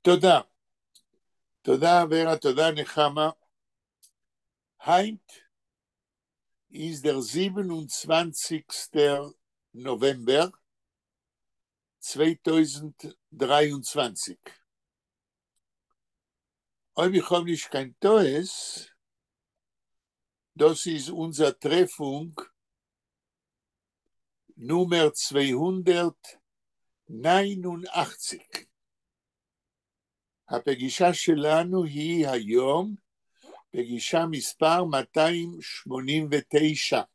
תודה. תודה, ורה, תודה, נחמה. Heint ist der 27. November 2023. Heute bekomme ich kein Toes. Das ist unsere Treffung Nummer 289. הפגישה שלנו היא היום פגישה מספר 289.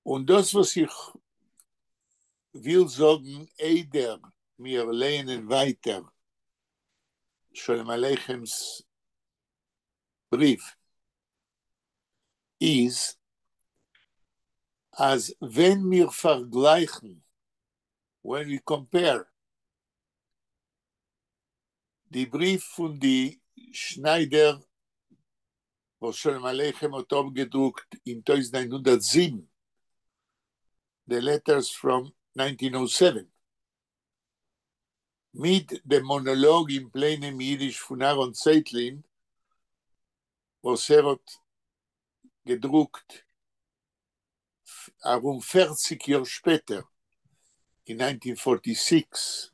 Und das, was ich will sagen, Eider, wir lernen weiter, Shalom Aleichems Brief, ist, als wenn wir vergleichen, when we compare die Brief von die Schneider, wo Shalom Aleichem hat abgedruckt in 1907, the letters from 1907, mit dem Monolog in pleinem Yiddish von Aaron Zeitlin, was hat gedruckt, rund 40 Jahre später, in 1946.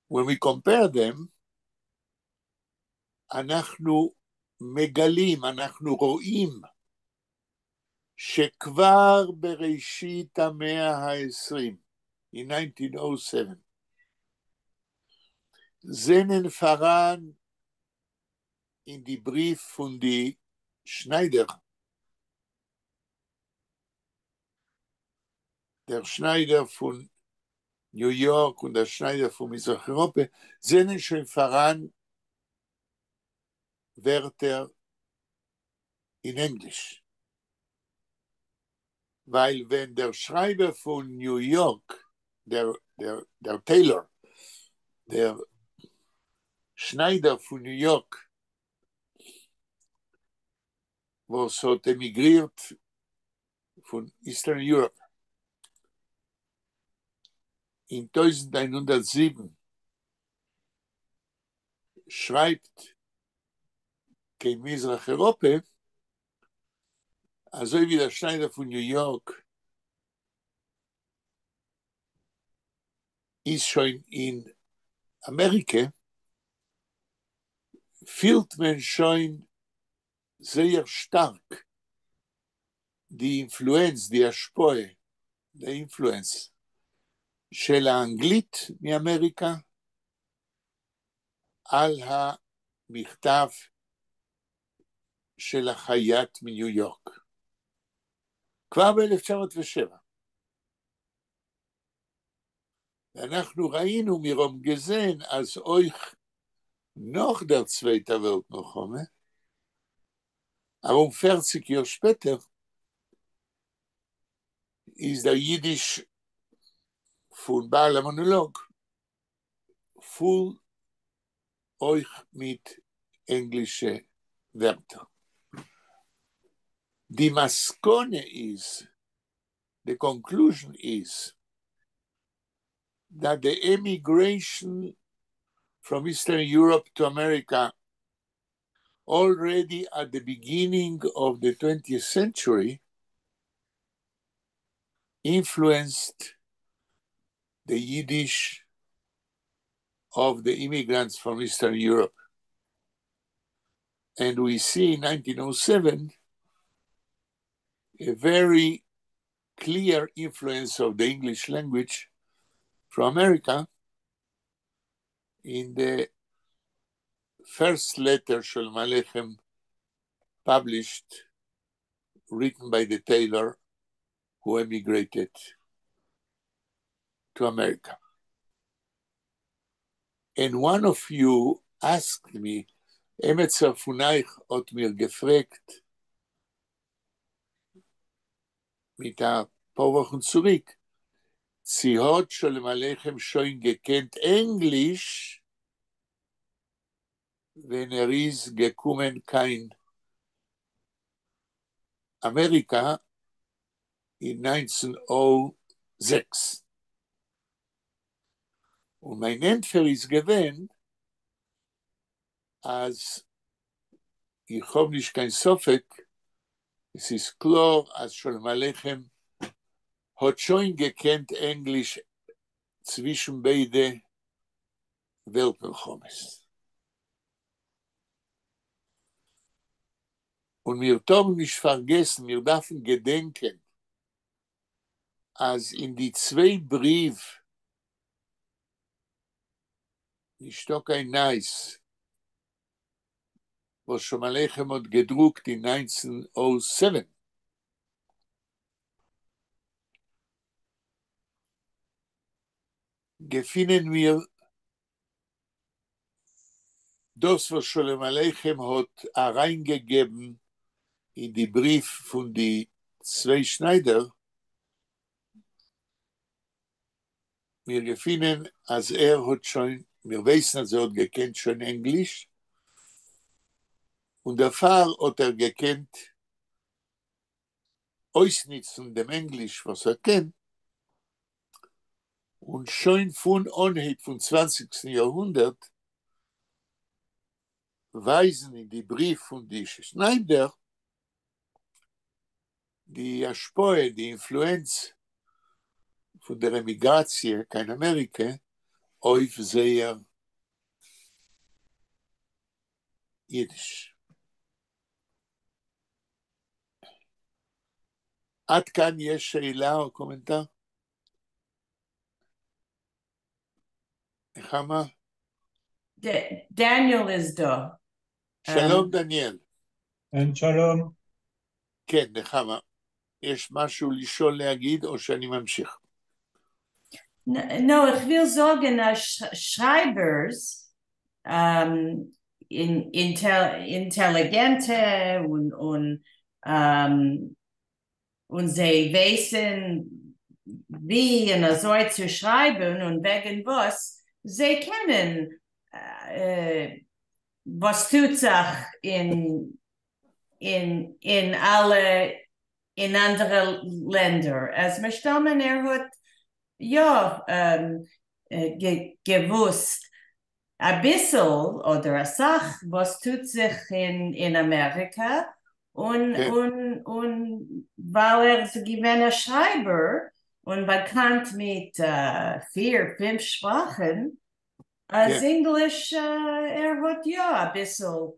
When we compare them, אנחנו מגלים, אנחנו רואים, שכבר בראשית המאה ה-20, in 1907, Sehnen voran in die Brief von die Schneider. Der Schneider von New York und der Schneider von Mizrach-Europa sehnen schon voran Wörter in Englisch. Weil wenn der Schreiber von New York, der Taylor, der Schneider von New York, was hat emigriert von Eastern Europe in 1907, schreibt kein Mizrach-Europa, also wie der Schneider von New York ist schon in Amerika, fühlt man schon sehr stark die Influenz, die Aspoe, die Influenz של האנגלית מאמריקה על המכתב של החייט מניו יורק. כבר ב-1907. ואנחנו ראינו מרום גזן, אז אויך noch der Zweite Welt noch kommen, aber 40 Jahre später ist der Yiddish von Baal Monolog voll euch mit englische Wörter. Die Maskone ist, the conclusion is that the emigration from Eastern Europe to America already at the beginning of the 20th century influenced the Yiddish of the immigrants from Eastern Europe. And we see in 1907 a very clear influence of the English language from America in the first letter, Shalom Aleichem, published, written by the tailor who emigrated to America. And one of you asked me, Emetzer Funaich hat mir gefragt, mit ein paar Wochen zurück, sie hat Shalom Aleichem schon gekannt Englisch, wenn ist gekommen kein Amerika in 6. Und mein Entfer ist gewesen, als ich habe nicht kein Sofek, es ist klar, als Sholem Aleichem hat schon gekannt Englisch zwischen beide Weltmilchomes. Und wir dürfen nicht vergessen, wir dürfen gedenken, als in die 2 Briefe, nicht doch kein Nice, was Sholem Aleichem hat gedruckt in 1907, gefunden wir das, was Sholem Aleichem hat reingegeben in die Brief von die 2 Schneider, wir gefunden, als hat schon, wir wissen, als hat gekannt schon Englisch, und der Pfarr hat gekannt, ausnutzen dem Englisch, was kennt, und schon von Anhieb vom 20. Jahrhundert weisen in die Brief von die Schneider die Aspoe, die Influenz von der Emigration in Amerika auf sehr Yiddish. עד כאן יש שאלה או קומנטר? נחמה? Daniel is da. שלום דניאל. שלום. כן, נחמה. יש משהו לשאול להגיד או שאני ממשיך? No, ich will sagen, Schreibers, intelligente und sie wissen, wie und so zu schreiben und wegen was, sie kennen, was tut sich in alle, in andere Länder. Als Mestammen hat ja gewusst, ein bisschen oder eine Sache, was tut sich in Amerika und weil ist ein Schreiber und bekannt mit 4, 5 Sprachen, als Englisch hat ja ein bisschen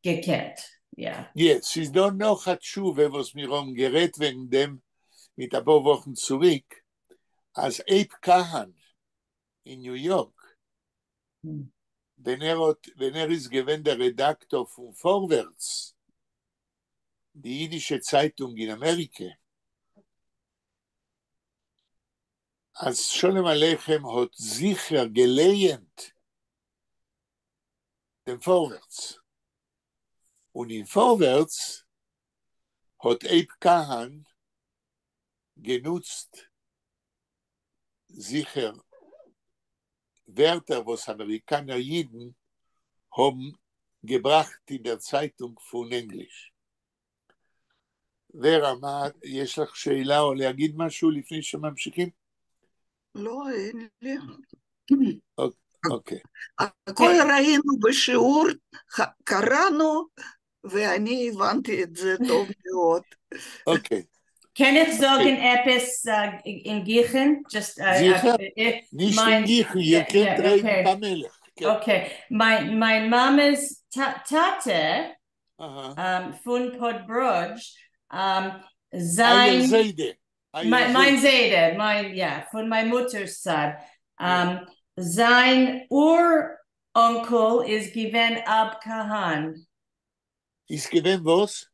gekannt. Ja. Yes, es ist doch noch eine Schuhe, was mir gerät wegen dem mit ein paar Wochen zurück, als Abe Kahan in New York, wenn ist gewesen der Redaktor von Vorwärts, die jiddische Zeitung in Amerika, als Sholem Aleichem hat sicher gelehnt dem Vorwärts. Und in Vorwärts hat Abe Kahan genutzt sicher Wörter, was Amerikaner Jiden haben gebracht in der Zeitung von Englisch. ורה, יש לך שאלה או להגיד משהו לפני שממשיכים? לא, אין לי. אוקיי. הכל ראינו בשיעור, קראנו, ואני הבנתי את זה טוב מאוד. אוקיי. Kann ich sagen etwas in Griechen? Sicher? Nicht in Griechen, ihr könnt reden Pamela. Okay, mein Mamas Tate von Podbrudge, sein mein Seide, von meiner Mutters Seite, sein Uronkel ist gewesen Ab Kahan. Ist gewesen was?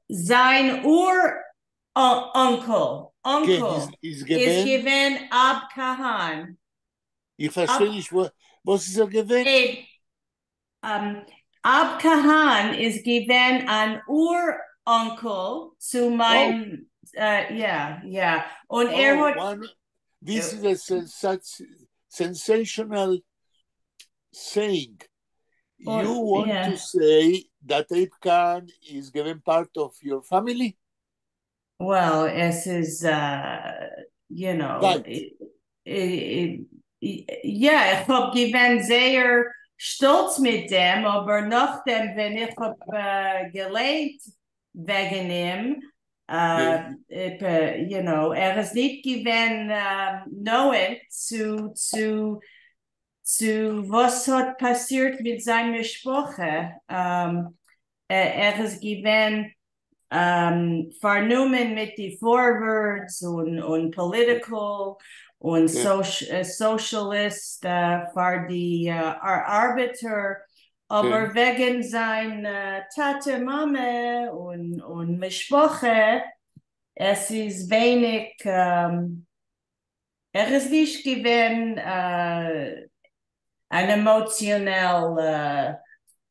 Sein Uronkel ist gewesen Ab Kahan. Ich verstehe nicht, was ist gewesen? Ab Kahan ist gewesen ein Uronkel zu meinem, Und hat... This is such sensational saying. You want to say that Abe Khan is given part of your family? Well, es ist, you know, Weit. ja, ich hab gewen sehr stolz mit dem, aber nachdem, wenn ich hab gelernt wegen ihm, you know, ist nicht gewen knowing zu was hat passiert mit seiner Sprache. Ist gewen vernommen mit die Forwards und political und socialist für die Arbiter, aber wegen sein Tate, Mame und Mischproche, es ist wenig, ist nicht gewesen eine emotionelle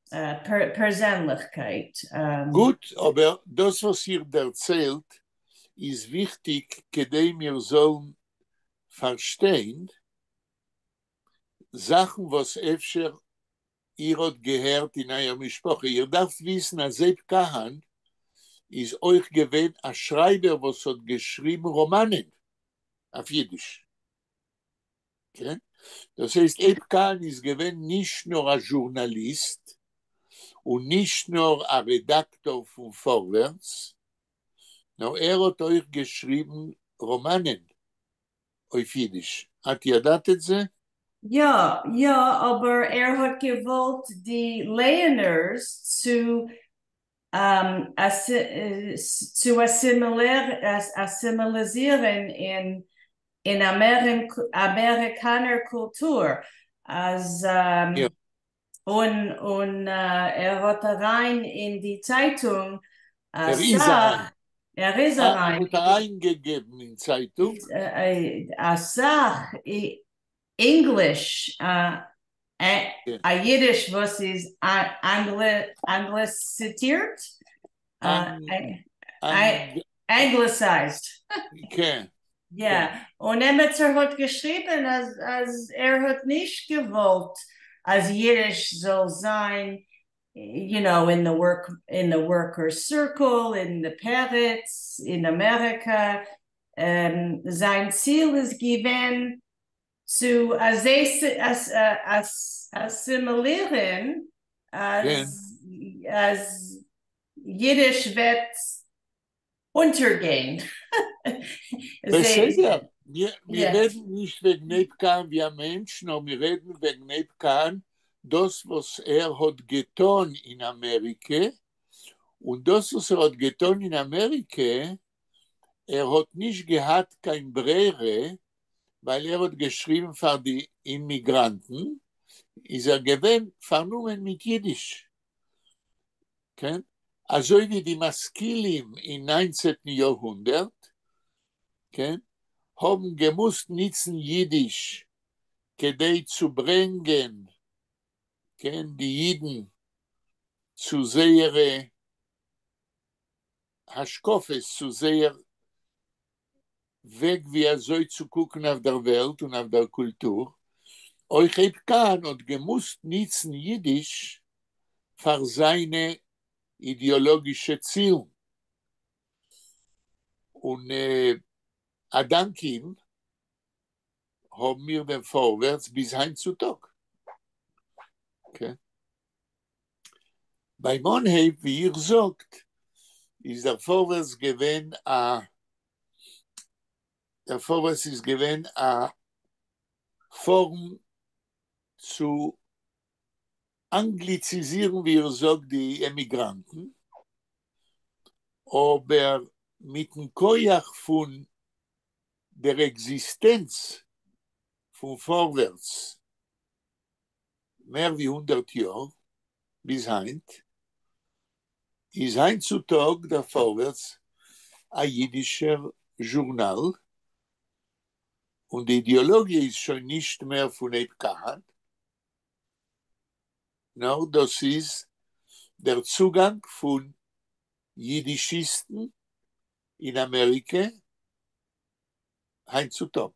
Persönlichkeit. Gut, aber das, was ihr erzählt, ist wichtig, dass wir sollen verstehen, Sachen, was öfter ihr habt gehört in eurer Sprache. Ihr dürft wissen, als Seib Kahan ist euch gewesen ein Schreiber, was hat geschrieben Romanen auf Jiddisch. Okay? Das heißt, Seib Kahan ist gewesen nicht nur ein Journalist und nicht nur ein Redaktor von Vorwärts, nur hat euch geschrieben Romanen auf Jiddisch. Hat ihr das gesehen? Ja, aber hat gewollt, die Leoners zu assimilisieren in amerikaner Kultur. Als, Ja. und hat rein in die Zeitung Ist rein. er ist Er rein. hat reingegeben in Zeitung. English, a Yiddish was is anglicized, anglicized. Okay. Ja, und Emetzer hat geschrieben, als hat nicht gewollt, als Yiddish soll sein, you know, in the worker circle, in the parrots, in America. Sein Ziel ist gewesen, zu assimilieren, als Yiddish wird untergehen. Besser. Wir reden nicht wegen Nebkan wie ein Mensch, sondern wir reden wegen Nebkan, das, was hat getan in Amerika. Und das, was hat getan in Amerika, hat nicht gehabt kein Brehre, weil hat geschrieben für die Immigranten, ist gewesen vernommen mit Jiddisch. Okay? Also wie die Maskilim im 19. Jahrhundert, okay, haben gemusst nützen Jiddisch, kedei zu bringen, okay, die Jiden zu sehr Haschkofes, zu sehr weg, wie soll zu gucken auf der Welt und auf der Kultur. Euch kann und gemusst nützen Jiddisch für seine ideologische Ziele. Und Adankin haben wir den Vorwärts bis heutzutage. Okay. Bei Monheim, wie ihr sagt, ist der Vorwärts gewesen a Form zu anglizisieren, wie ihr sagt, die Emigranten, aber mit dem Koyach von der Existenz von Vorwärts mehr wie 100 Jahre bis heint, ist heutzutage der Vorwärts ein jiddischer Journal und die Ideologie ist schon nicht mehr von Ebkahan. No, das ist der Zugang von Jiddischisten in Amerika heutzutage.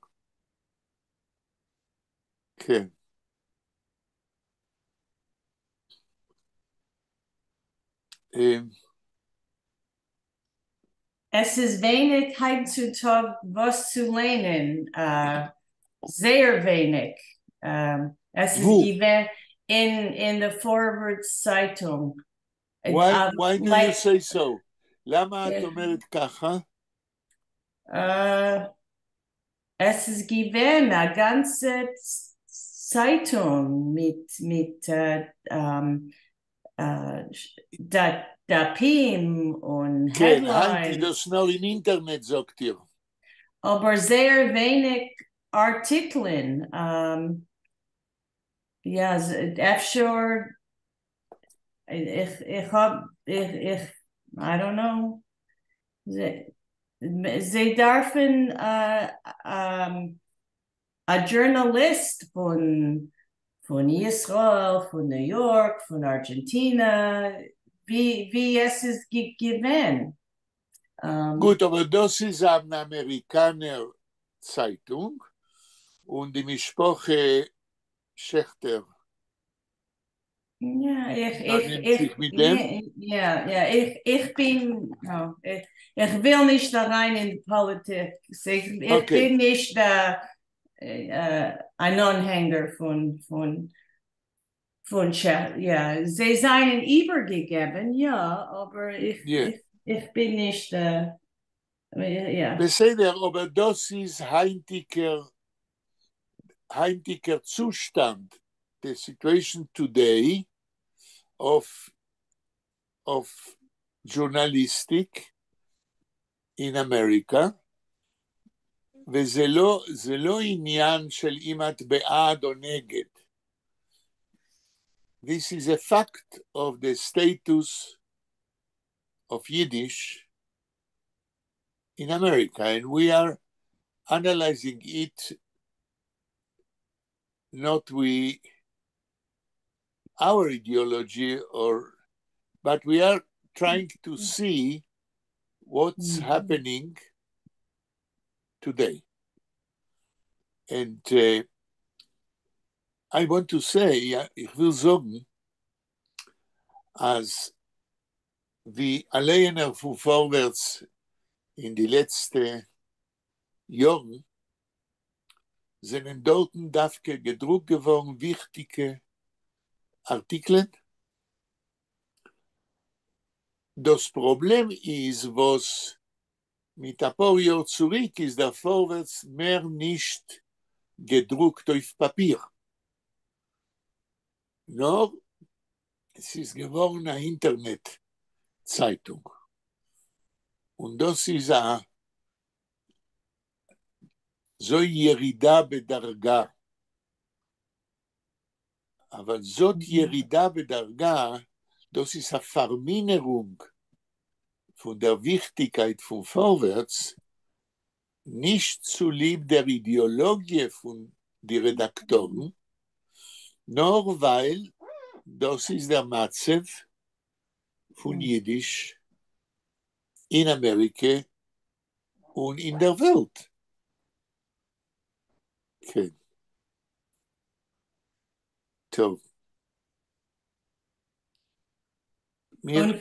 Okay. Es ist wenig heutzutage was zu lernen. Sehr wenig. Es ist Wo? given in the Forward Zeitung. Why do you Like, say so? למה את אומרת ככה? Es ist given a ganze Zeitung mit Dapim und כן, הייתי Headlines, das noch im Internet, sagt ihr. aber sehr wenig Artikeln. Ja, אפשר, I don't know. Sie dürfen a journalist von Israel, von New York, von Argentina, wie es ist given. Gut, aber das ist eine Amerikaner Zeitung und die Mischproche Schächter. Ja, sich mit dem? ich bin, ich will nicht da rein in die Politik. Ich Okay. bin nicht ein Anhänger von ja, sie seien übergegeben, ja, aber Yeah. ich bin nicht, ja. בסדר, aber das ist heintiker Zustand, the situation today of journalistic in America, וזה לא עניין של אם את בעד או נגד. This is a fact of the status of Yiddish in America, and we are analyzing it not with our ideology, but we are trying to see what's happening today. And I want to say, ich will sagen, als die Alleener von vorwärts in die letzten Jahren sind dort dafke gedruckt geworden wichtige Artikel. Das Problem ist, was mit ein paar Jahren zurück ist der Vorwärts mehr nicht gedruckt auf Papier. Nur es ist geworden eine Internetzeitung. Und das ist so ירידה בדרגה. אבל זאת ירידה בדרגה, das ist eine Verminderung von der Wichtigkeit von Vorwärts, nicht zu lieb der Ideologie von den Redaktoren, nur weil das ist der Matzev von Yiddish in Amerika und in der Welt. Okay. טוב. Und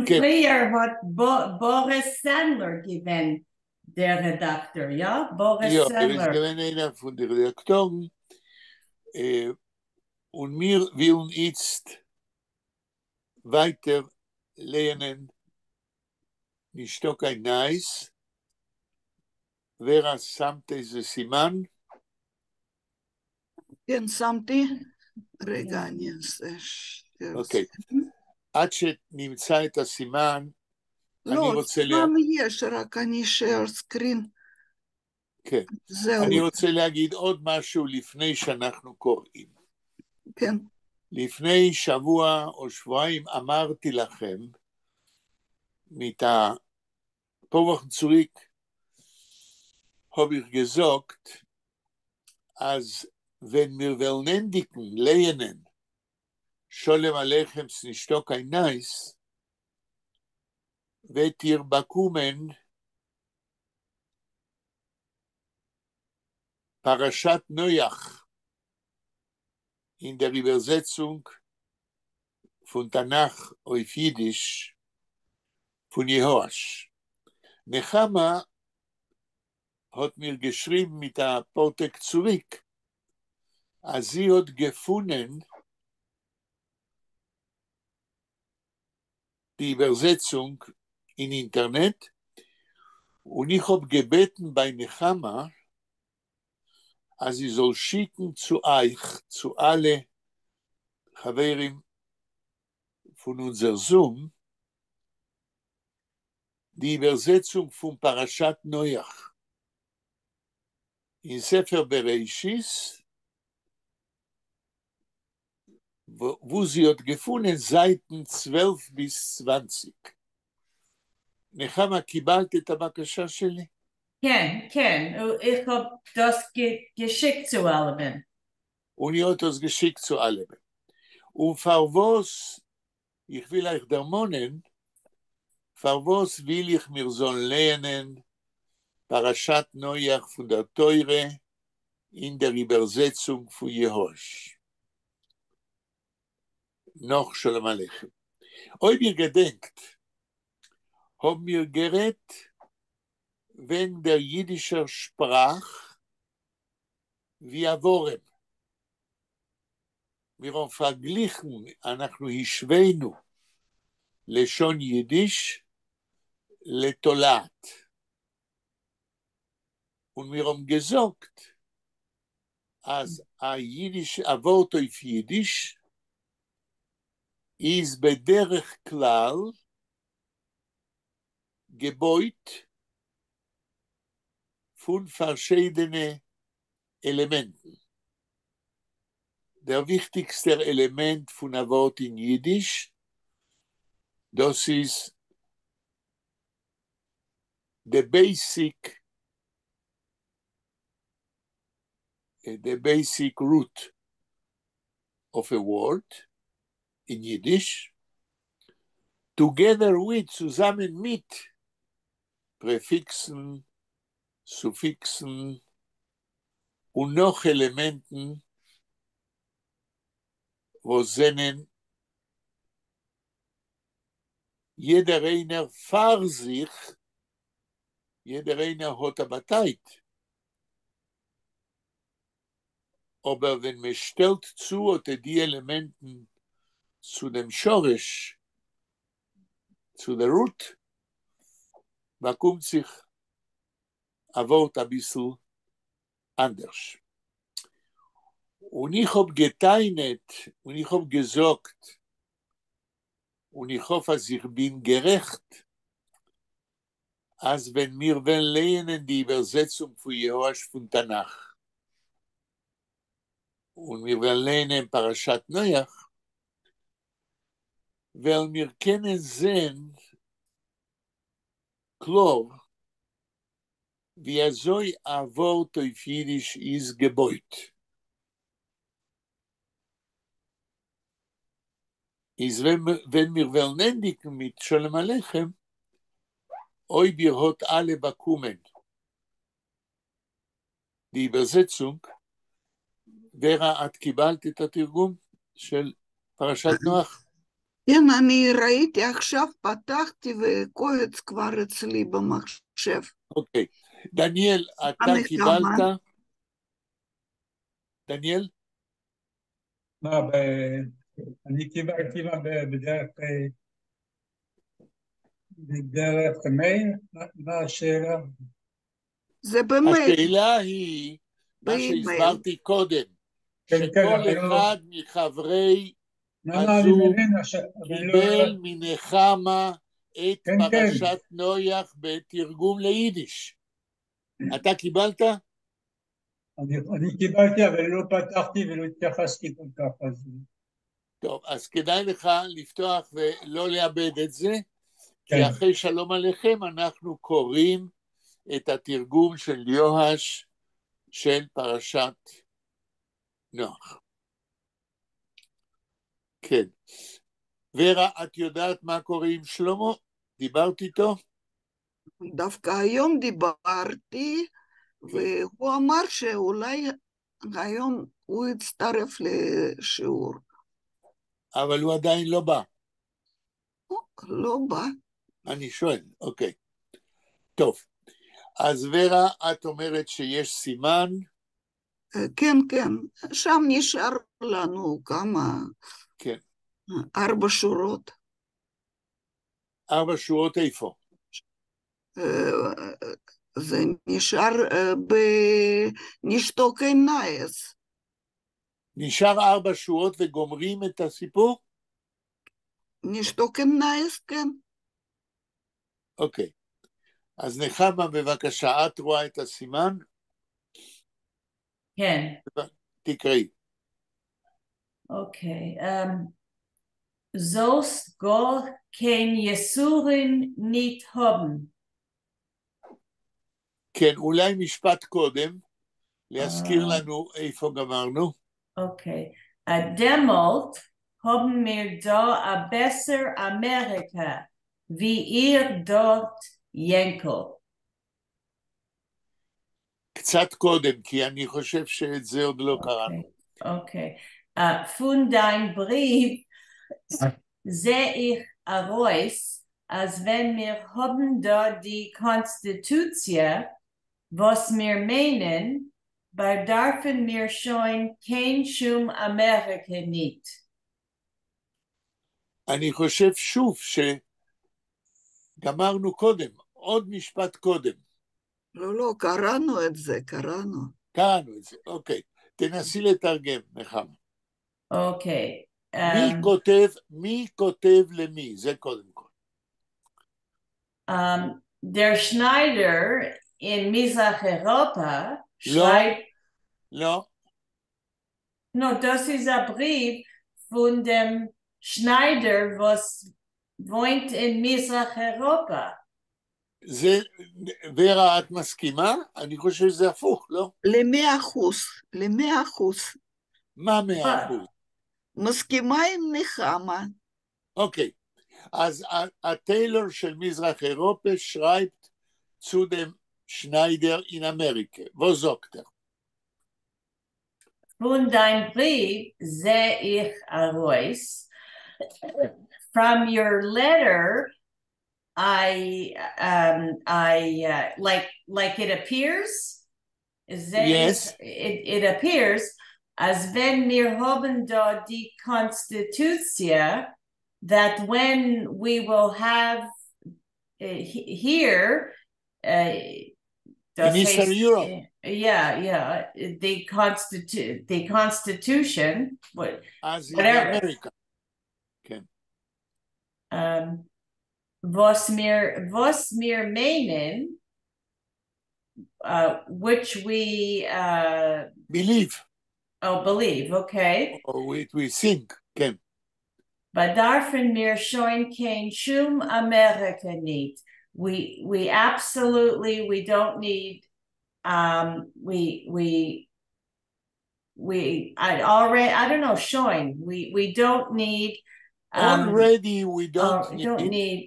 früher hat Boris Sandler gewesen, der Redakteur, ja? Boris Sandler. Ja, ist einer von den Redaktoren. Und wir wollen jetzt weiter lernen, נשתוק העיניים, ורה שמת איזה סימן? כן, שמתי. רגע, אני אעשה... אוקיי. עד שנמצא את הסימן, אני לא, רוצה... סימן יש, רק אני share screen. כן. זהו. אני רוצה להגיד עוד משהו לפני שאנחנו קוראים. כן. לפני שבוע או שבועיים אמרתי לכם, mit der paar Wochen zurück habe ich gesagt, als wenn wir Wellnendiken lernen, Sholem Aleichem Snishtok Einais, wird ihr bekommen Parashat Noach in der Übersetzung von Tanach auf Yiddish von Jehoash. נחמה hat mir geschrieben mit der Portek zurück, als sie hat gefunden, die Übersetzung im Internet, und ich habe gebeten bei Nechama, als sie soll schicken zu euch, zu alle Chaverim von unser Zoom, die Übersetzung von Parashat Noach. In Sefer Bereishis, wo sie hat gefunden, Seiten 12 bis 20. נחמה, קיבלת את הבקשה שלי? כן, כן, ich habe das geschickt zu allem. Und ich habe das geschickt zu allem. Und für was, ich will euch ermahnen, für was will ich mir so lernen, Parashat Noach von der Teure in der Übersetzung von Jehosch. Noch Shalom Aleichem. Ob ihr gedenkt, haben wir geredet, wenn der Jiddischer sprach, wie Avorem. Wir haben verglichen, אנחנו השווינו לשון יידיש לתולעת. Und wir haben gesagt, als היידיש, הוורט auf יידיש, ist בדרך כלל gebeut von verschiedenen Elementen. Der wichtigste Element von einem Wort in Jiddisch, das ist the basic root of a word in Yiddish, together with, zusammen mit Präfixen, Suffixen und noch Elementen, wo sind jeder einer für sich, jeder einer hat aber Zeit. Aber wenn man stellt zu, oder die Elementen zu dem Schorisch, zu der Root, bekommt sich ein Wort ein bisschen anders. Und ich habe geteilt, und ich habe gesagt, und ich hoffe, dass ich bin gerecht, als wenn wir lernen die Übersetzung von Jehoash von Tanach, und wir lernen Parashat Noach, weil wir können sehen, klar, wie so ein Wort auf Jiddisch ist gebeut. Ist, wenn wir endigen mit Shalom Aleichem, ob ihr hat alle bekommen. Die Übersetzung, ורה, את קיבלת את התרגום של פרשת נוח? כן, אני ראיתי עכשיו, פתחתי וקובץ כבר אצלי במחשב. אוקיי. דניאל, אתה קיבלת? דניאל? אני קיבלתי בדרך מייל, מה השאלה? זה במייל. השאלה היא, מה שהסברתי קודם, שכל אחד מחברי הזום קיבל מנחמה את פרשת נוח בתרגום ליידיש. אתה קיבלת? אני קיבלתי, אבל לא פתחתי ולא התייחסתי כל כך. טוב, אז כדאי לך לפתוח ולא לאבד את זה, כי אחרי שלום עליכם אנחנו קוראים את התרגום של יהואש של פרשת נוח. כן. ורה, את יודעת מה קורה עם שלמה? דיברת איתו? דווקא היום דיברתי, והוא אמר שאולי היום הוא יצטרף לשיעור. אבל הוא עדיין לא בא. לא בא. אני שואל, אוקיי. טוב. אז ורה, את אומרת שיש סימן? כן, כן. שם נשאר לנו כמה, כן. 4 שורות. 4 שורות איפה? זה נשאר בנשתוק עינייס. נשאר 4 שורות וגומרים את הסיפור? נשתוק עינייס, כן. אוקיי. אז נחמה, בבקשה, את רואה את הסימן? כן. תקראי. אוקיי. Sollst go kein Jesurin nicht haben. כן, אולי משפט קודם, להזכיר לנו איפה גמרנו. Okay. Demalt haben wir da a besser Amerika, wie ihr dort Jenkel. קצת קודם, כי אני חושב שאת זה עוד לא קראנו. Okay. Von dein Brief sehe ich heraus, als wenn wir haben da die Konstitution, was wir meinen, bedarfen wir schon kein Schum Amerika nicht. אני חושב שוב שגמרנו קודם, עוד משפט קודם. לא, קראנו את זה, קראנו. קראנו את זה, אוקיי. תנסי לתרגם, נחמה. אוקיי. מי כותב למי? זה קודם כל. Der Schneider in Mizrach-Europa schreibt... לא. No, das ist ein Brief von dem Schneider, was wohnt in Mizrach-Europa. זה, ורה, את מסכימה? אני חושב שזה הפוך, לא? ל100%. מה 100%? מסכימה עם נחמה. אוקיי, אז הטיילור של מזרח אירופה schreibt zu dem Schneider in Amerika. Wo sagt er? Von dein Brief sehe ich heraus. From your letter, I like it appears. Yes. It appears as wenn wir haben da die Constitution, that when we will have here in Eastern Europe. The Constitution, as in America. Okay. Was wir meinen, which we believe. Oh, believe, okay. Or we think, okay. Bedarfen wir schon kein Schum Amerika nicht. We absolutely, we don't need, I don't know, showing, we don't need, already we don't need,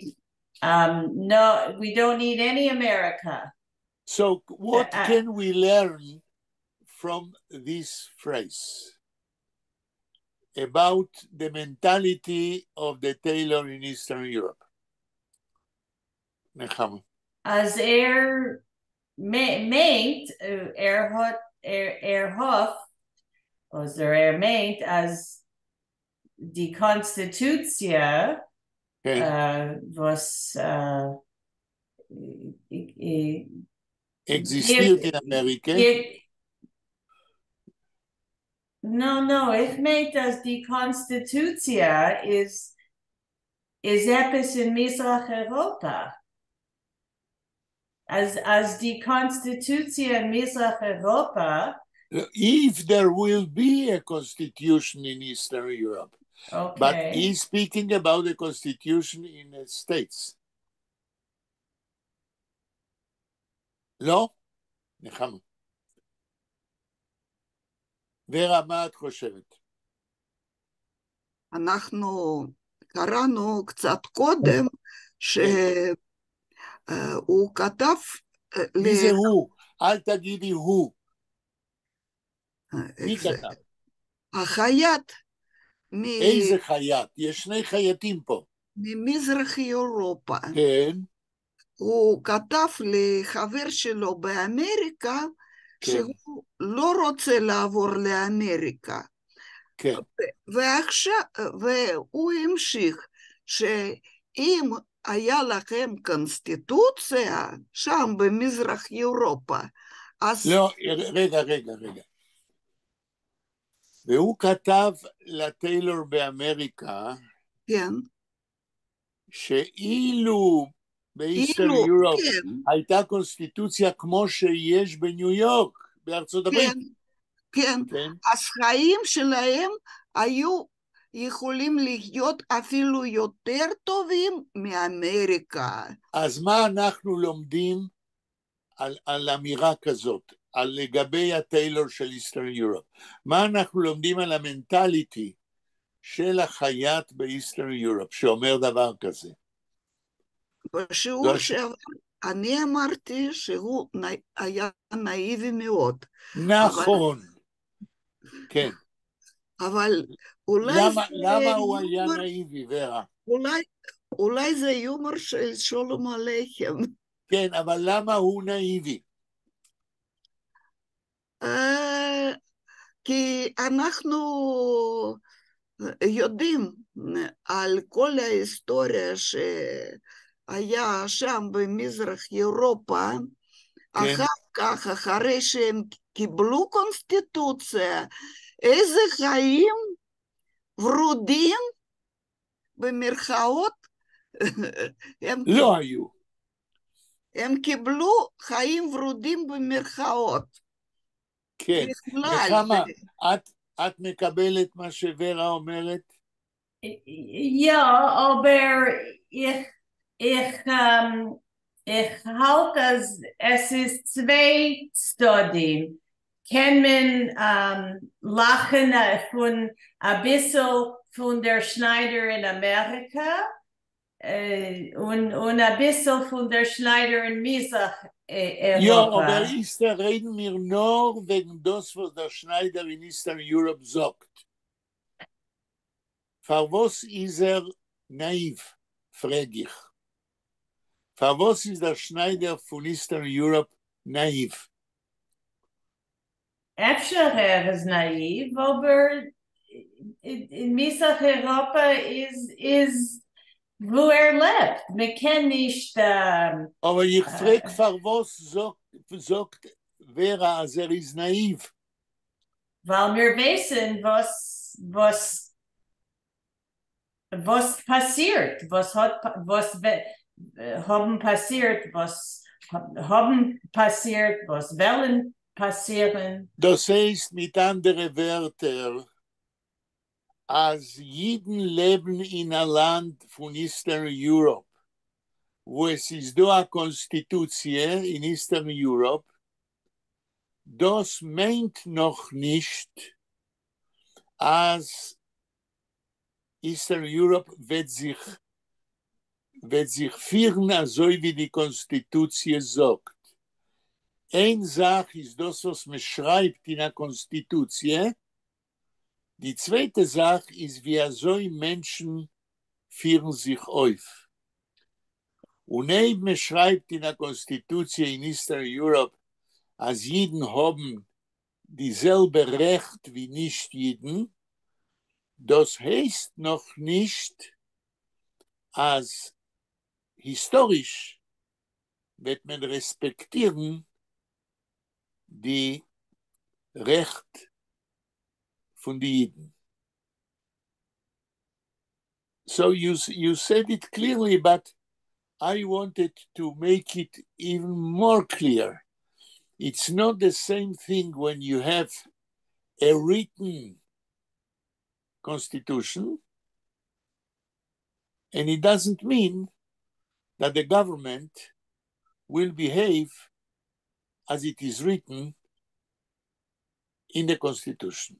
no, we don't need any America. So what can we learn from this phrase about the mentality of the tailor in Eastern Europe? Nechama. As meint, hoff, was meint, as die Constitution, was existiert in Amerika. No, ich meint, dass die Constitution is etwas in Mizrach-Europa. As die Constitution in Mizrach-Europa. If there will be a constitution in Eastern Europe. Okay. But he's speaking about the constitution in the States. לא? נחמה. ורה, מה את חושבת? אנחנו קראנו קצת קודם שהוא כתב... מי זה הוא? אל תגידי הוא. מי כתב? החייט. איזה חייט? יש שני חייטים פה. ממזרח אירופה. כן. הוא כתב לחבר שלו באמריקה, כן. שהוא לא רוצה לעבור לאמריקה. כן. ועכשיו, והוא המשיך, שאם היה לכם קונסטיטוציה שם במזרח אירופה, אז... לא, רגע. והוא כתב לטיילור באמריקה, כן, שאילו באיסטרן אילו, יורופ כן, הייתה קונסטיטוציה כמו שיש בניו יורק, בארצות הברית. כן, כן. אז חיים שלהם היו יכולים להיות אפילו יותר טובים מאמריקה. אז מה אנחנו לומדים על אמירה כזאת, על לגבי הטיילור של איסטרן יורופ? מה אנחנו לומדים על המנטליטי של החייט באיסטרן יורופ, שאומר דבר כזה? בשיעור שעבר אני אמרתי שהוא היה נאיבי מאוד. נכון, כן. אבל אולי למה הוא היה נאיבי, ורה? אולי זה יומר של שלום עליכם. כן, אבל למה הוא נאיבי? כי אנחנו יודעים על כל ההיסטוריה שהיה שם במזרח אירופה, כן. אחר כך, אחרי שהם קיבלו קונסטיטוציה, איזה חיים ורודים במרכאות לא היו. הם קיבלו חיים ורודים במרכאות. כן. בכלל. נחמה, את מקבלת מה שוורה אומרת? Ja, aber ich halte, es ist zwei Studien. Kann man lachen von ein bisschen von der Schneider in Amerika und ein bisschen von der Schneider in Ja, aber Europa. Easter reden wir nur wegen das, was der Schneider in Eastern Europe sagt. Für was ist naiv, frage ich. Für was ist der Schneider von Eastern Europe naiv? Efter is naiv, aber in Misach Europa is wo lebt. Man kann nicht. Aber ich frage, für was sagt Vera, als ist naiv? Weil wir wissen, was passiert, was haben passiert, was haben passiert, was wollen passieren. Das heißt mit anderen Wörtern, als Jiden leben in einem Land von Eastern Europe, wo es ist da eine Konstitution in Eastern Europe, das meint noch nicht, als Eastern Europe wird sich führen, so wie die Konstitution sagt. Eine Sache ist das, was man schreibt in der Konstitution. Die zweite Sache ist, wie so Menschen führen sich auf. Und eben man schreibt in der Konstitution in Eastern Europe, als Jiden haben dieselbe Recht wie Nicht-Jiden. Das heißt noch nicht, als historisch wird man respektieren die Recht von den Jiden. So you said it clearly, but I wanted to make it even more clear. It's not the same thing when you have a written constitution, and it doesn't mean that the government will behave as it is written in the constitution.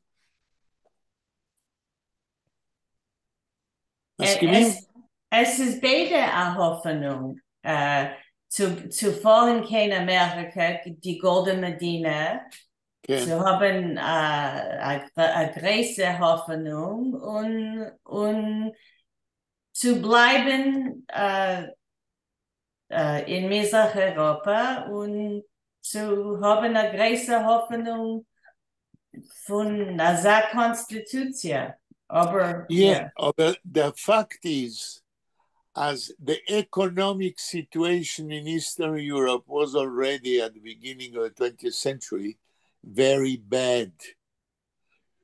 Es ist beide eine Hoffnung. Zu fallen kein Amerika, die Goldene Medina, zu haben eine große Hoffnung und zu bleiben in Mizrach-Europa und zu haben eine große Hoffnung von einer Konstitution. Aber, Yeah, but the fact is, as the economic situation in Eastern Europe was already at the beginning of the 20th century very bad.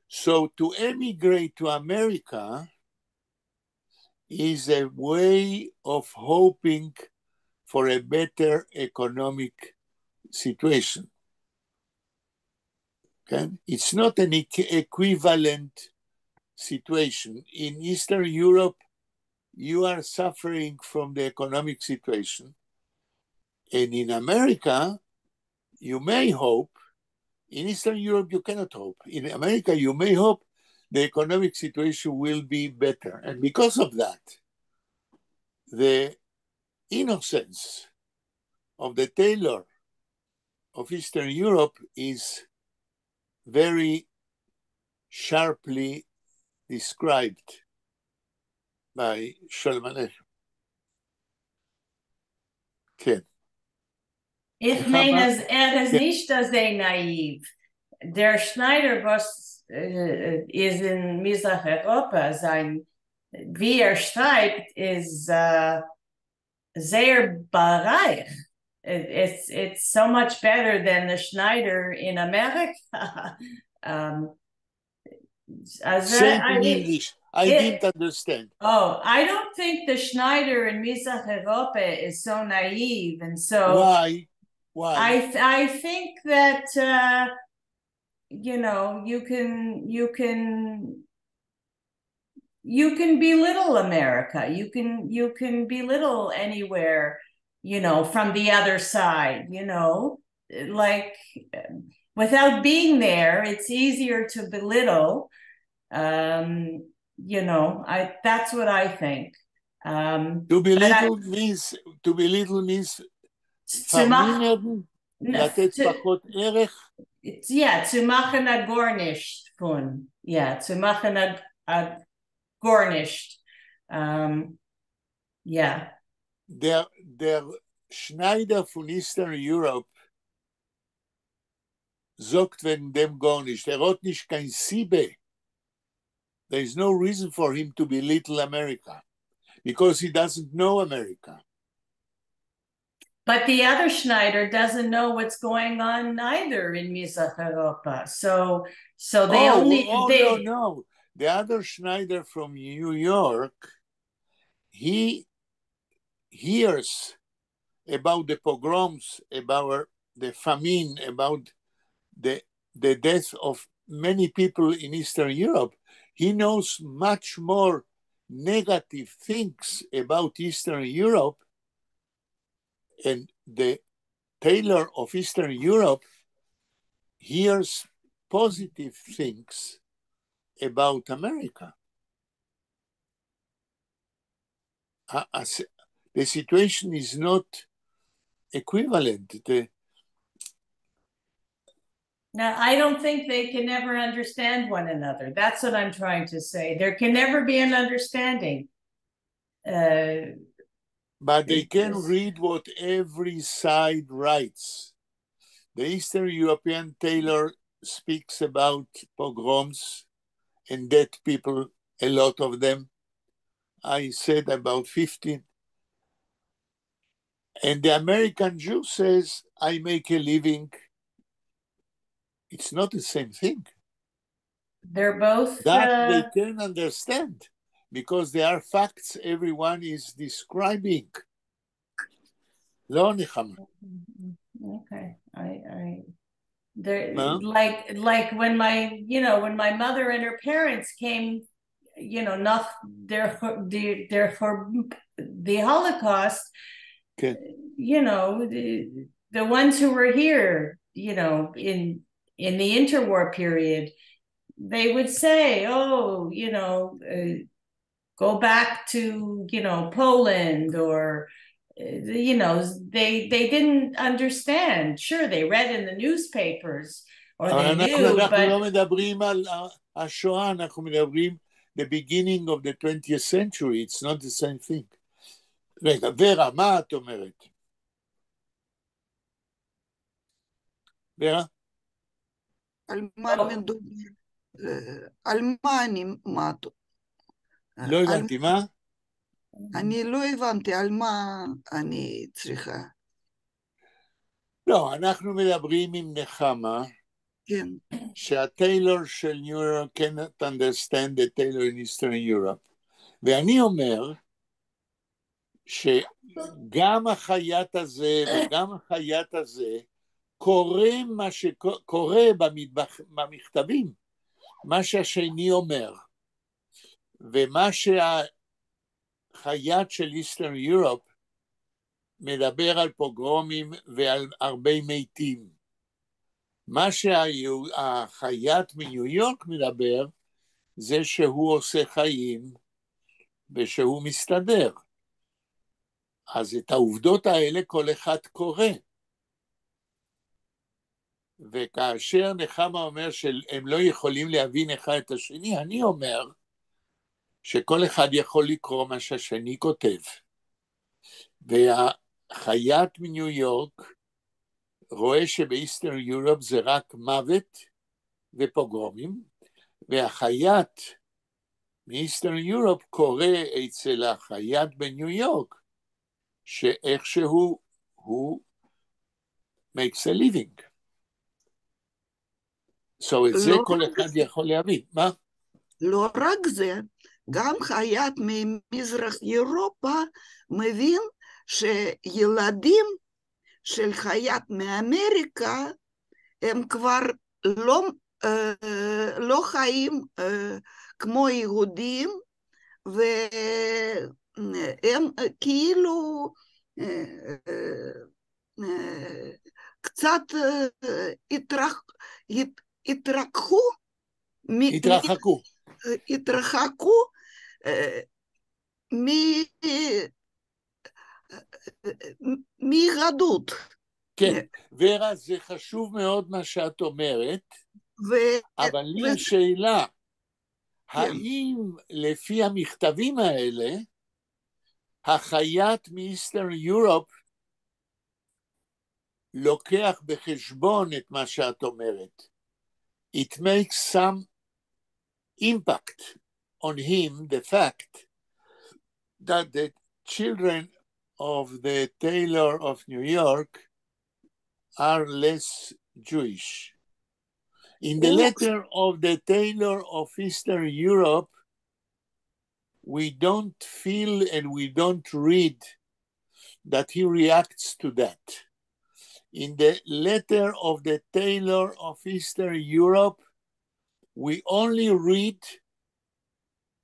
So to emigrate to America is a way of hoping for a better economic situation. Okay? It's not an equivalent situation. In Eastern Europe, you are suffering from the economic situation. And in America, you may hope. In Eastern Europe, you cannot hope. In America, you may hope the economic situation will be better. And because of that, the innocence of the tailor of Eastern Europe is very sharply described by Sholem Aleichem. כן. Ich meine, ist nicht sehr naiv. Der Schneider, was ist in Mizrach-Europa, wie schreibt, ist sehr bereich. It's so much better than the Schneider in America. Say it in English. I didn't understand. Oh, I don't think the Schneider in Mizrach-Europa is so naive, and so Why? I think that you can belittle America. You can belittle anywhere, from the other side. Like without being there, it's easier to belittle. That's what I think. To belittle means vermindern, לתת פחות ערך. Yeah, zu machen a garnished von. Yeah, zu machen a garnished. Yeah. Der Schneider von Eastern Europe sagt wegen dem garnished. Hat nicht kein Siebe. There is no reason for him to belittle America because he doesn't know America. But the other Schneider doesn't know what's going on either in Mizrach-Europa. So they No. The other Schneider from New York, he hears about the pogroms, about the famine, about the death of many people in Eastern Europe. He knows much more negative things about Eastern Europe, and the tailor of Eastern Europe hears positive things about America. The situation is not equivalent. Now, I don't think they can ever understand one another. That's what I'm trying to say. There can never be an understanding. But they can read what every side writes. The Eastern European tailor speaks about pogroms and dead people, a lot of them. I said about 15. And the American Jew says, I make a living. It's not the same thing. They're both... That they can understand, because there are facts everyone is describing. לא נחמה. Okay. Like when my mother and her parents came, not the Holocaust, okay. The ones who were here, in the interwar period, they would say, go back to, Poland, or, they didn't understand. Sure, they read in the newspapers, or they knew, but... אנחנו לא מדברים על השואה, אנחנו מדברים the beginning of the 20th century. It's not the same thing. רגע, ורה, מה את אומרת? ורה? על מה מדובר? על מה אני... לא הבנתי, מה? אני לא הבנתי על מה אני צריכה. לא, אנחנו מדברים עם נחמה, כן. שהטיילור של ניו יורק cannot understand the tailor in Eastern Europe. ואני אומר שגם החייט הזה וגם החייט הזה קורא מה שקורא במכתבים, מה שהשני אומר. ומה שהחייט של Eastern Europe מדבר על פוגרומים ועל הרבה מתים. מה שהחייט מניו יורק מדבר, זה שהוא עושה חיים ושהוא מסתדר. אז את העובדות האלה כל אחד קורא. וכאשר נחמה אומר שהם לא יכולים להבין אחד את השני, אני אומר שכל אחד יכול לקרוא מה שהשני כותב. והחייט מניו יורק רואה שבאיסטרן יורופ זה רק מוות ופוגרומים, והחייט מאיסטרן יורופ קורא אצל החייט בניו יורק, שאיכשהו הוא makes a living. את זה כל אחד יכול להבין. מה? לא רק זה, גם חייט ממזרח אירופה מבין שילדים של חייט מאמריקה הם כבר לא חיים כמו יהודים, והם כאילו קצת התרחקו מיהדות. כן, ורה, זה חשוב מאוד מה שאת אומרת, אבל לי השאלה, האם לפי המכתבים האלה, החייט מאיסטרן יורופ לוקח בחשבון את מה שאת אומרת? It makes some impact on him, the fact that the children of the tailor of New York are less Jewish. In the letter of the tailor of Eastern Europe, we don't feel and we don't read that he reacts to that. In the letter of the tailor of Eastern Europe, we only read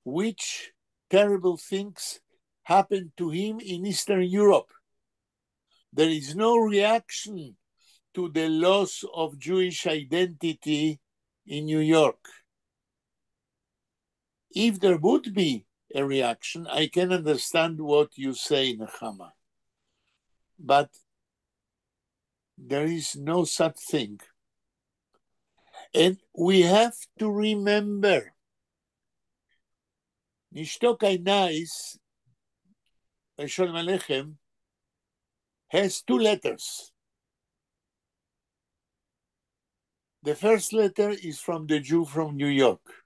which terrible things happened to him in Eastern Europe. There is no reaction to the loss of Jewish identity in New York. If there would be a reaction, I can understand what you say, Nechama. But there is no such thing. And we have to remember, Nishto Kainais, Sholem Aleichem, has two letters. The first letter is from the Jew from New York.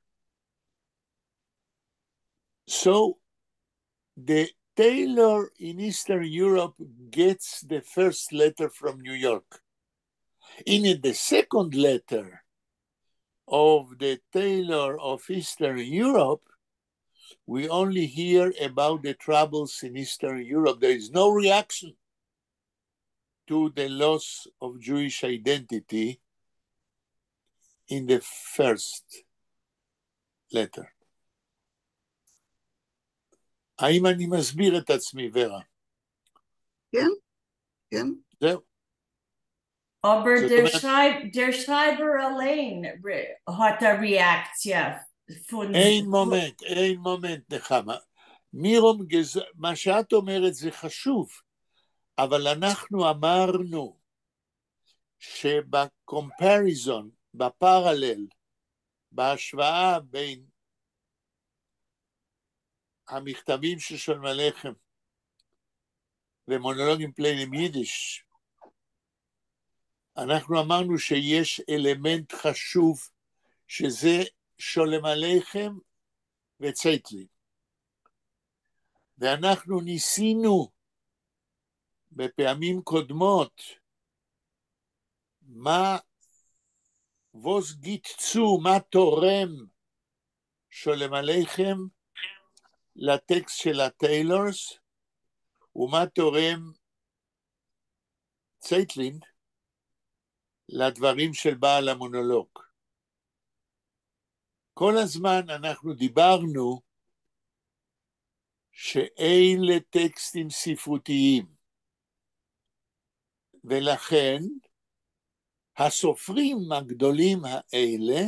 So the tailor in Eastern Europe gets the first letter from New York. In the second letter of the tailor of Eastern Europe, we only hear about the troubles in Eastern Europe. There is no reaction to the loss of Jewish identity in the first letter. האם אני מסביר את עצמי, ורה? כן, כן. זהו. Aber der Schreiber allein hat eine Reaktion von... אין מומנט, נחמה. מירום, מה שאת אומרת זה חשוב, אבל אנחנו אמרנו שבקומפריזון, בפרלל, בהשוואה בין המכתבים של שולם עליכם ומונולוגים פליינים יידיש, אנחנו אמרנו שיש אלמנט חשוב, שזה שולם עליכם וצייטלין. ואנחנו ניסינו בפעמים קודמות, ווס גיטצו, מה תורם שולם עליכם לטקסט של הטיילורס, ומה תורם צייטלין לדברים של בעל המונולוג. כל הזמן אנחנו דיברנו שאלה טקסטים ספרותיים, ולכן הסופרים הגדולים האלה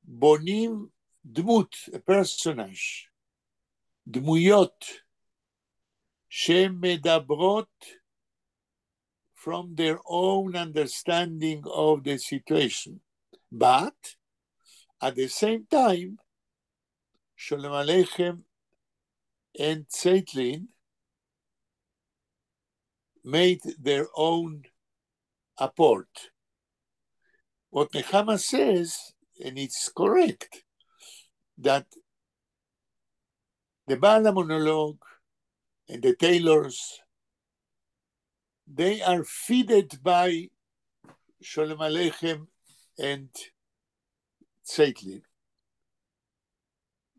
בונים דמות, פרסונאז', דמויות שמדברות from their own understanding of the situation. But at the same time, Sholem Aleichem and Zeitlin made their own apport. What Nechama says, and it's correct, that the Baal monologue and the tailors, they are feeded by Sholem Aleichem and Zeitlin.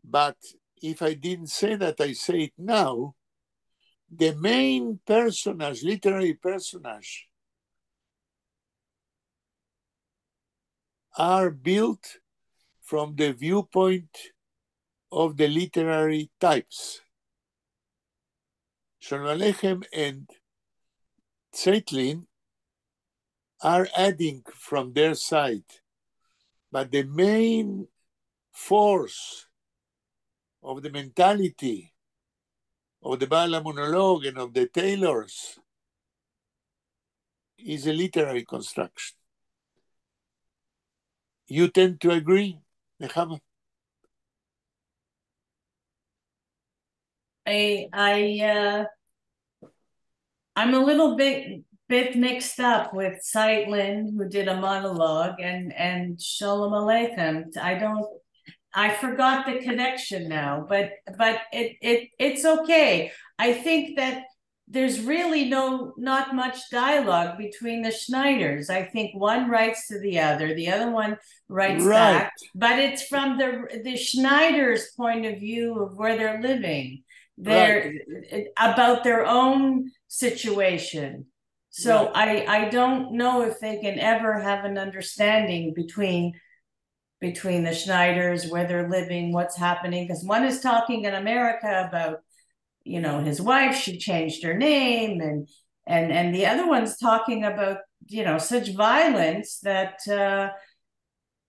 But if I didn't say that, I say it now, the main personage, literary personage, are built from the viewpoint of the literary types. Sholem Aleichem and Zeitlin are adding from their side, but the main force of the mentality of the Baal HaMonolog and of the tailors is a literary construction. You tend to agree, Nechama? I'm a little bit mixed up with Zeitlin, who did a monologue, and Sholem Aleichem. I forgot the connection now, but it's okay. I think that there's really not much dialogue between the Schneiders. I think one writes to the other one writes back, but it's from the Schneider's point of view of where they're living. They're about their own situation. So I don't know if they can ever have an understanding between the Schneiders, where they're living, what's happening, because one is talking in America about, his wife, she changed her name, and the other one's talking about, such violence that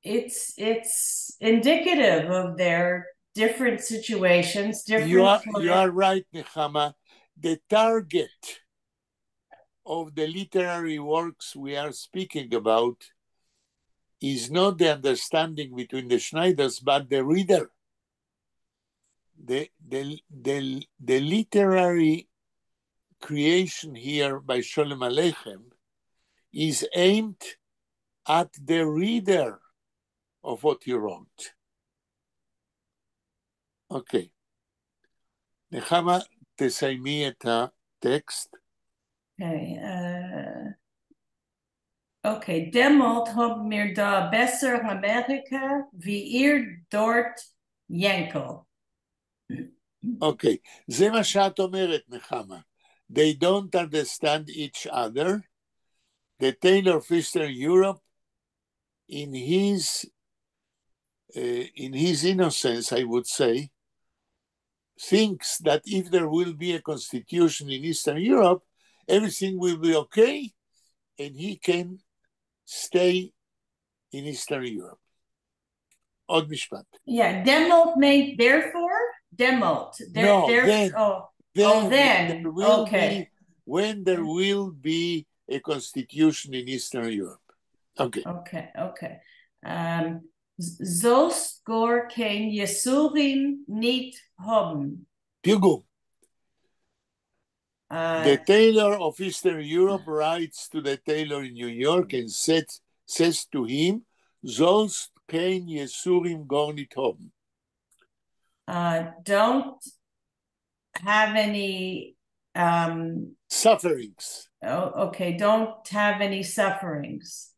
it's indicative of their different situations. You are right, Nechama. The target of the literary works we are speaking about is not the understanding between the Schneiders, but the reader. The literary creation here by Sholem Aleichem is aimed at the reader of what he wrote. Okay. Nechama, תסיימי את הטקסט. Okay, demot hob mir da besser Amerika wie ihr dort Yankel. Okay, זה מה שאת אומרת, נחמה. They don't understand each other. The Taylor of Eastern Europe, in his innocence, I would say, thinks that if there will be a constitution in Eastern Europe, everything will be okay, and he can stay in Eastern Europe. עוד משפט. Yeah, demolt means therefore? Demolt. No, then. Okay. When there will be a constitution in Eastern Europe. Okay. Okay. Zost gor kein Jesurim nicht haben. תרגום. The tailor of Eastern Europe writes to the tailor in New York and says to him, "Sollst kein Jesurim gar nicht haben." Don't have any sufferings. okay, don't have any sufferings.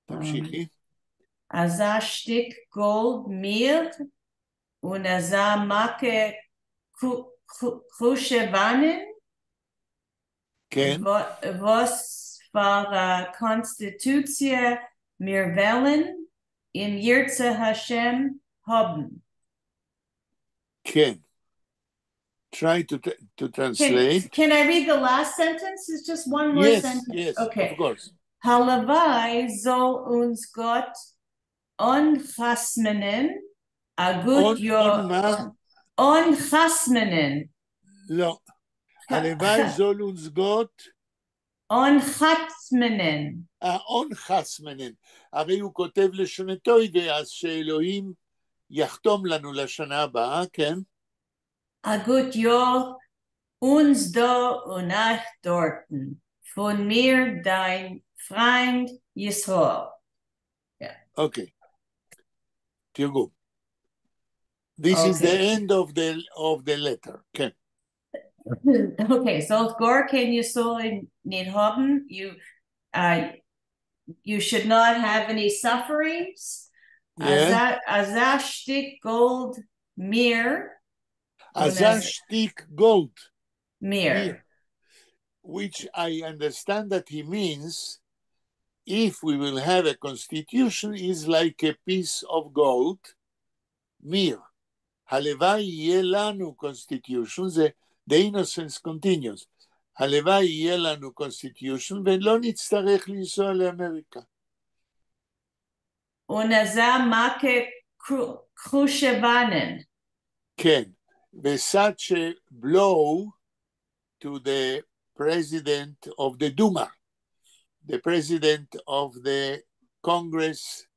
תמשיכי. Aza shtik gold mir und aza make krushevanen. כן. Was war Konstitutie mir wählen im Yirtze Hashem haben. כן. Try to translate. Can I read the last sentence? It's just one more sentence. Yes, okay. Of course. Halavai soll uns Gott onchasmenen a gut onchasmenen. לא. הלוואי זול uns Gott onchasmenen. onchasmenen. הרי הוא כותב לשנתוי, אז שאלוהים יחתום לנו לשנה הבאה, כן? A gut Jahr uns da und euch dorten. Von mir dein Freund Yisrael. Yeah. Okay. תרגום. This is the end of the letter. Okay. Okay, so Gor can you so need haben. You should not have any sufferings. Yeah. Azashtik gold mir. Azashtik gold. Mir. Which I understand that he means if we will have a constitution is like a piece of gold. Mir. הלוואי יהיה לנו constitution, the innocence continues. הלוואי יהיה לנו constitution ולא נצטרך לנסוע לאמריקה. ונזה make krushevanen. כן. ו-such a blow to the president of the Duma, the president of the Congress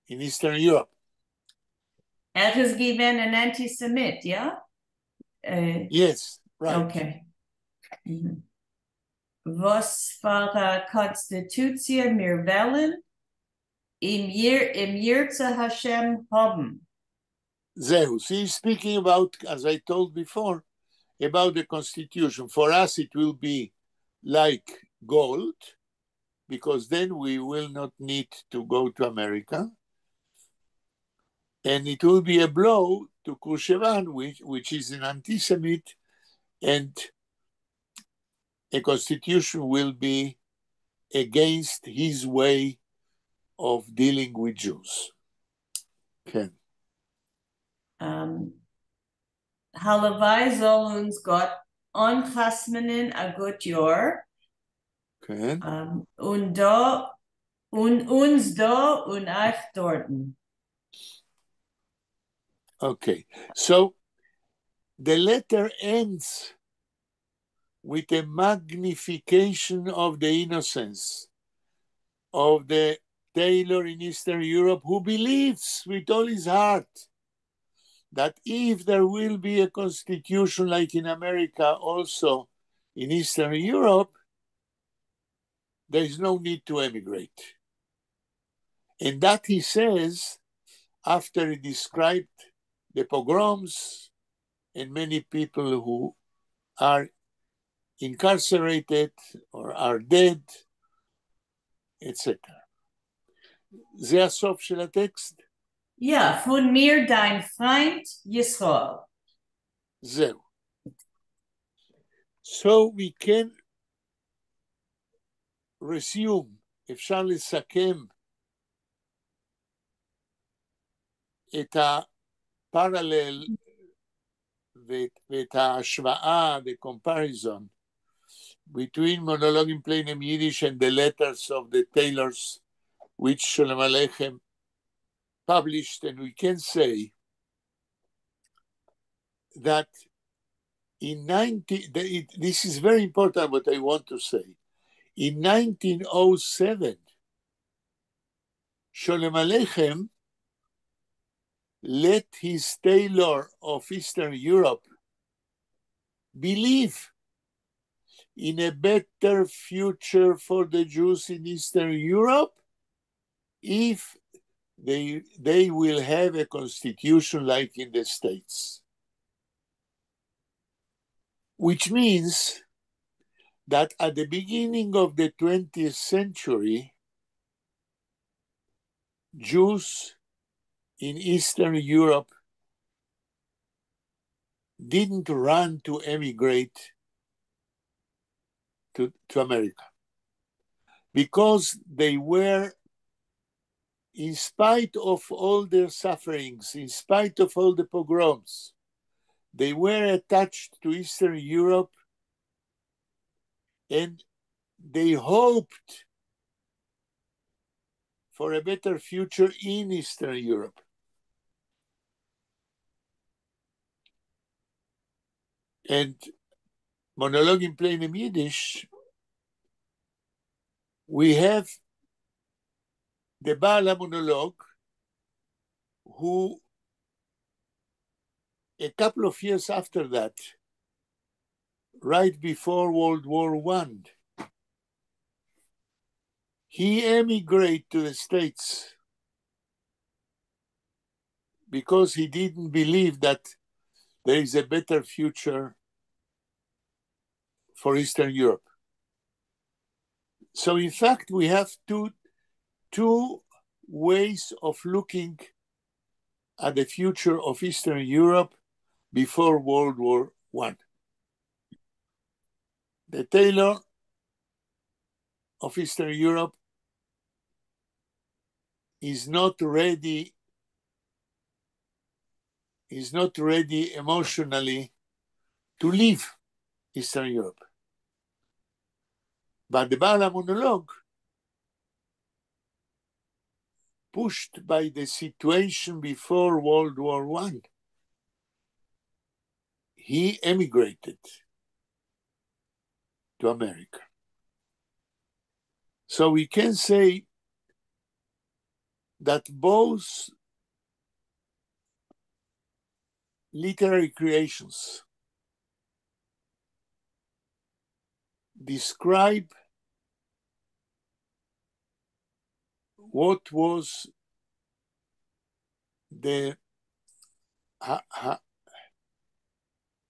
in Eastern Europe. Is given an anti-Semit, yeah? Yes, right. Okay. Was war Konstitutie mir wählen im Yirtze Hashem haben. Zehu. He's speaking about, as I told before, about the constitution. For us, it will be like gold, because then we will not need to go to America. And it will be a blow to Khrushchev, which is an anti-Semite, and a constitution will be against his way of dealing with Jews. Okay. Halavai soll uns Gott onchasmenen a gut Jahr. Okay. Und uns da und euch dorten. Okay, so the letter ends with a magnification of the innocence of the tailor in Eastern Europe who believes with all his heart that if there will be a constitution like in America, also in Eastern Europe, there is no need to emigrate. And that he says after he described the pogroms and many people who are incarcerated or are dead, etc. זה הסוף של הטקסט? Ja, von mir dein Freund Yisrael. זהו. So we can resume, אפשר לסכם את הפרלל ואת ההשוואה, the comparison between monologim plainem Yiddish and the letters of the tailors which Sholem Aleichem published, and we can say that in this is very important what I want to say. In 1907, Sholem Aleichem let his tailor of Eastern Europe believe in a better future for the Jews in Eastern Europe if they will have a constitution like in the States. Which means that at the beginning of the 20th century, Jews in Eastern Europe didn't run to emigrate to America because they were, in spite of all their sufferings, in spite of all the pogroms, they were attached to Eastern Europe, and they hoped for a better future in Eastern Europe. And monologue in plain Yiddish, we have the Baal monologue, who a couple of years after that, right before World War I, he emigrated to the States because he didn't believe that there is a better future for Eastern Europe. So in fact, we have two ways of looking at the future of Eastern Europe before World War I. The tailor of Eastern Europe is not ready emotionally to leave Eastern Europe. But the Baal monologue, pushed by the situation before World War I, he emigrated to America. So we can say that both literary creations describe what was the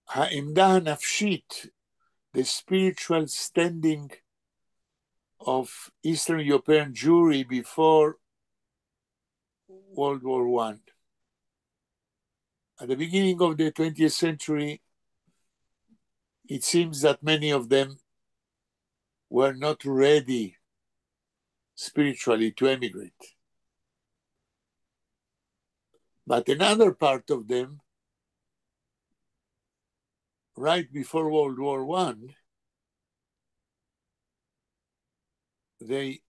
העמדה הנפשית, the spiritual standing of Eastern European Jewry before World War I. At the beginning of the 20th century, it seems that many of them were not ready spiritually to emigrate. But another part of them, right before World War I, they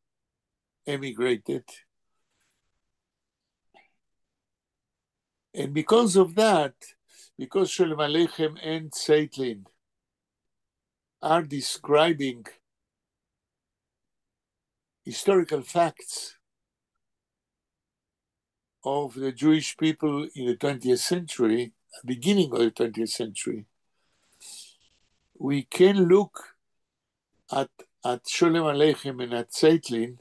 emigrated. And because of that, because Sholem Aleichem and Zeitlin are describing historical facts of the Jewish people in the 20th century, beginning of the 20th century, we can look at Sholem Aleichem and at Zeitlin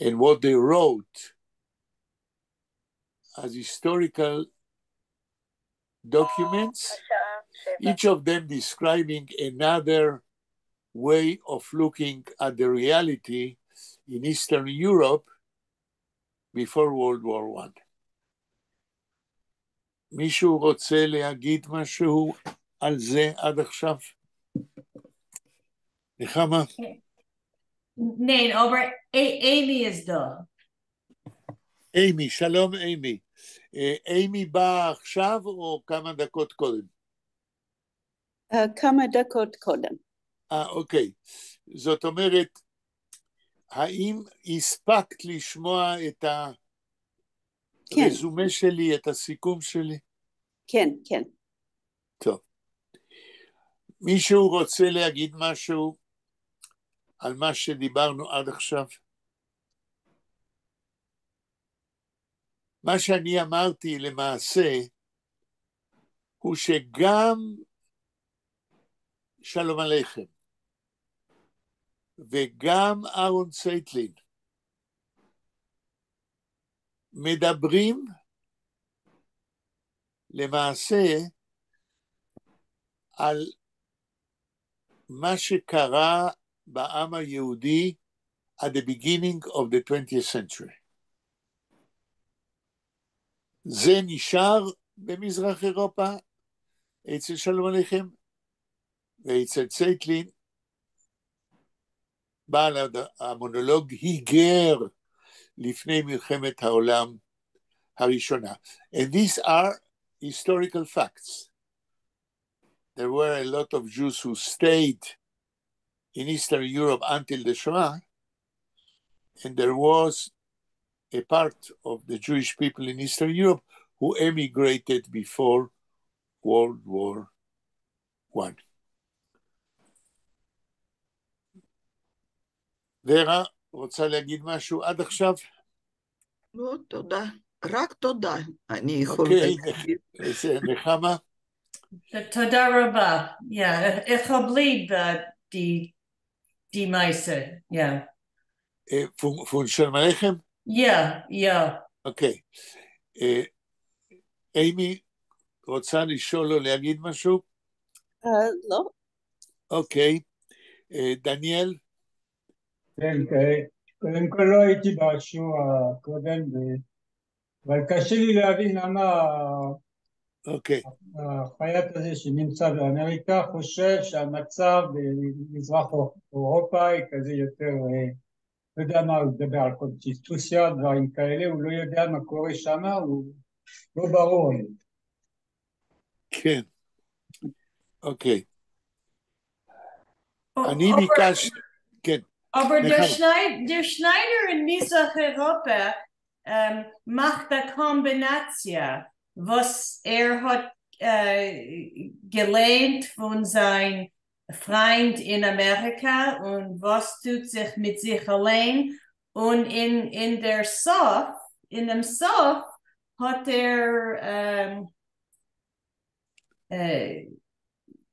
and what they wrote as historical documents, each of them describing another way of looking at the reality in Eastern Europe before World War I. מישהו רוצה להגיד משהו על זה עד עכשיו? נחמה? Nee, aber Amy is da. אימי, שלום אימי. אימי באה עכשיו או כמה דקות קודם? כמה דקות קודם. אוקיי. זאת אומרת, האם הספקת לשמוע את הרזומה שלי, את הסיכום שלי? כן, כן. טוב. מישהו רוצה להגיד משהו על מה שדיברנו עד עכשיו? מה שאני אמרתי למעשה, הוא שגם שלום עליכם, וגם אהרון צייטלין מדברים למעשה על מה שקרה בעם היהודי at the beginning of the 20th century. זה נשאר במזרח אירופה, אצל שלום עליכם, ואצל צייטלין, בעל המונולוג היגר לפני מלחמת העולם הראשונה. And these are historical facts. There were a lot of Jews who stayed in Eastern Europe until the Shoah, and there was a part of the Jewish people in Eastern Europe who emigrated before World War I. ורה, רוצה להגיד משהו עד עכשיו? לא, תודה. רק תודה. אני יכולה אוקיי, להגיד. נחמה? תודה רבה. Yeah, איך בלי די מייסה. Yeah. פון שלום עליכם? Yeah. אוקיי. אימי, רוצה לשאול או להגיד משהו? לא. אוקיי. דניאל? כן, קודם כל לא הייתי בשיעור הקודם, אבל קשה לי להבין למה אוקיי. החייט הזה שנמצא באמריקה חושב שהמצב במזרח אירופה היא כזה יותר, לא יודע מה, הוא מדבר על קונסטיטוציה, דברים כאלה, הוא לא יודע מה קורה שם, הוא לא ברור. כן. אוקיי. אני ביקש, כן. Aber der Schneider in Mitteleuropa macht eine Kombination, was hat gelernt von seinem Freund in Amerika und was tut sich mit sich allein. Und in dem Sof hat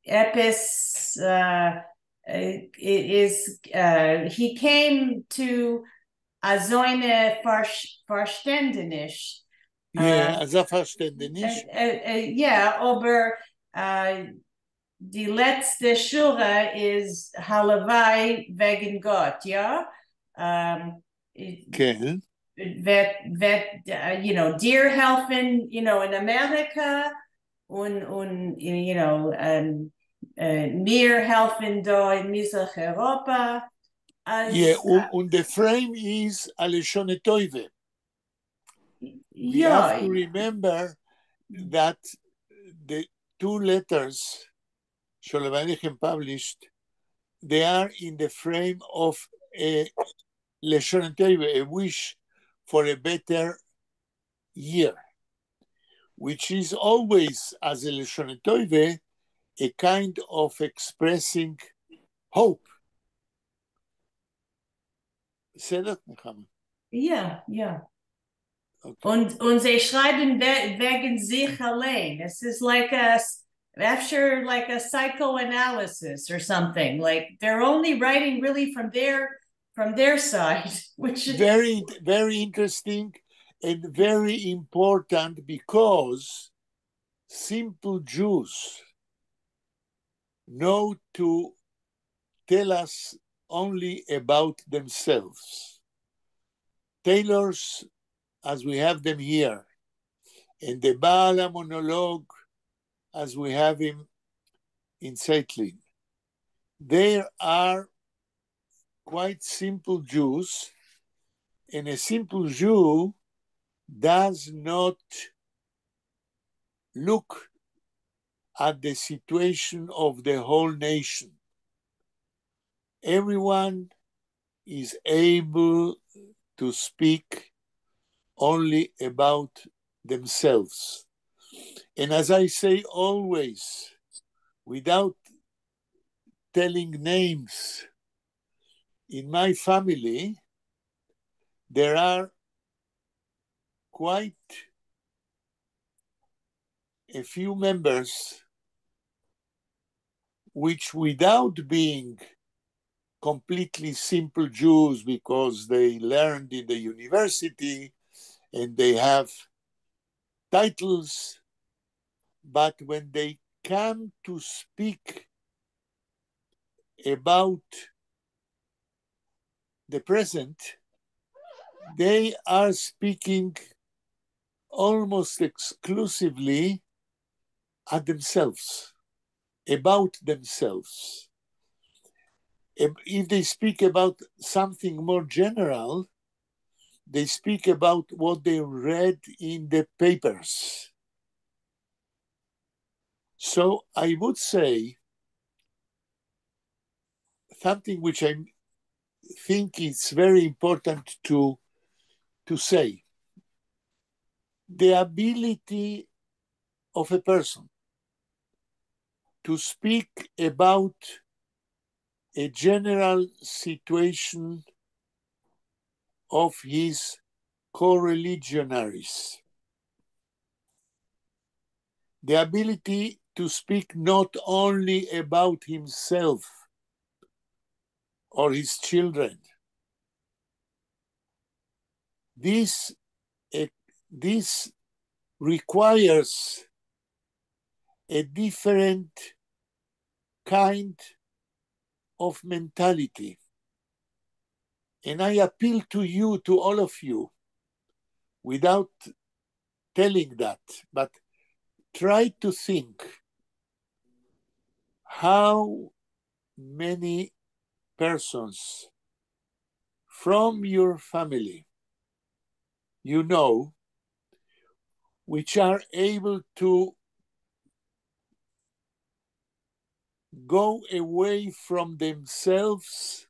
etwas he came to so eine Verständnis. Ja, also Verständnis. Ja, aber die letzte Schule ist Halavai wegen Gott, ja? כן. Dir helfen, in Amerika und mir helfen da in Mitteleuropa. Yeah, und the frame is Aleshone Toive. We have to remember that the two letters Sholem Aleichem published, they are in the frame of a Leshon Toive, a wish for a better year, which is always, as a Leshon Toive, a kind of expressing hope. בסדר, נחמה? Ja. Okay. Und sie schreiben wegen sich allein. Es ist like a psychoanalysis or something. Like they're only writing really from their side, which is very, very interesting and very important, because simple Jews know to tell us only about themselves. Tailors, as we have them here, and the Baal monologue, as we have him in Zeitlin, they are quite simple Jews, and a simple Jew does not look at the situation of the whole nation. Everyone is able to speak only about themselves. And as I say always, without telling names, in my family, there are quite a few members which, without being completely simple Jews because they learned in the university and they have titles, but when they come to speak about the present, they are speaking almost exclusively at themselves, about themselves. If they speak about something more general, they speak about what they read in the papers. So I would say something which I think is very important to say. The ability of a person to speak about a general situation of his co-religionaries. The ability to speak not only about himself or his children. This requires a different kind of mentality. And I appeal to you, to all of you, without telling that, but try to think how many persons from your family you know which are able to go away from themselves,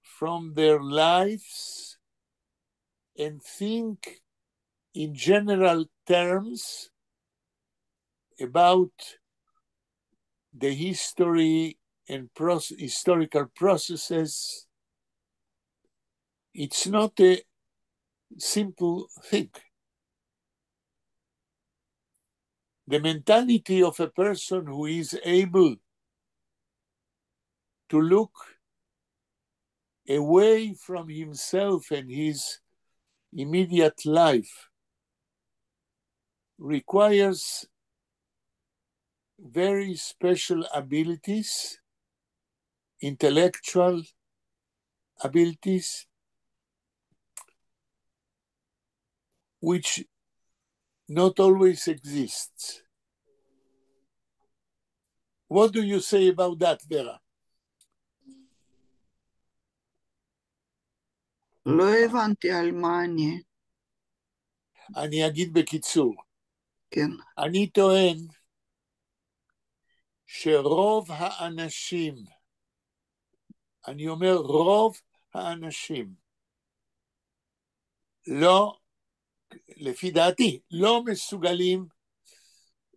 from their lives, and think in general terms about the history and historical processes. It's not a simple thing. The mentality of a person who is able to look away from himself and his immediate life requires very special abilities, intellectual abilities, which not always exists. What do you say about that, Vera? לא הבנתי על מה אני. אני אגיד בקיצור. כן. אני טוען שרוב האנשים, אני אומר רוב האנשים, לא, לפי דעתי, לא מסוגלים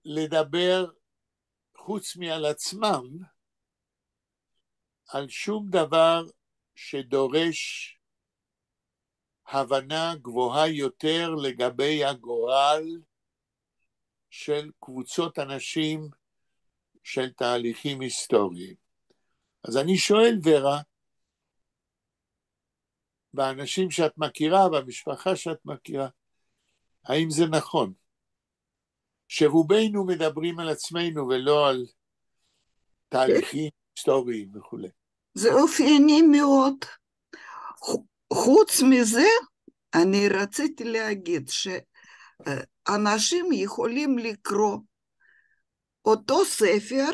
לדבר חוץ מעל עצמם, על שום דבר שדורש הבנה גבוהה יותר לגבי הגורל של קבוצות אנשים, של תהליכים היסטוריים. אז אני שואל, ורה, באנשים שאת מכירה, במשפחה שאת מכירה, האם זה נכון? שרובנו מדברים על עצמנו ולא על תהליכים היסטוריים וכו'. זה אופייני מאוד. חוץ מזה, אני רציתי להגיד שאנשים יכולים לקרוא אותו ספר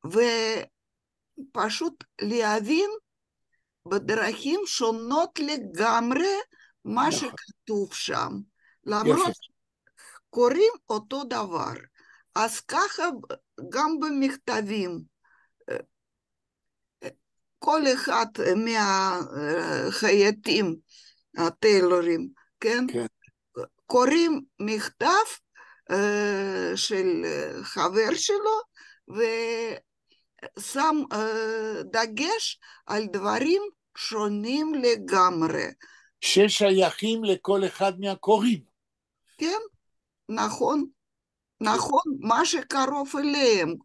ופשוט להבין בדרכים שונות לגמרי מה שכתוב שם. למרות קוראים אותו דבר. אז ככה גם במכתבים. כל אחד מהחייטים, הטיילורים, כן? קוראים מכתב של חבר שלו, ושם דגש על דברים שונים לגמרי. ששייכים לכל אחד מהקוראים. כן, נכון, נכון, מה שקרוב אליהם.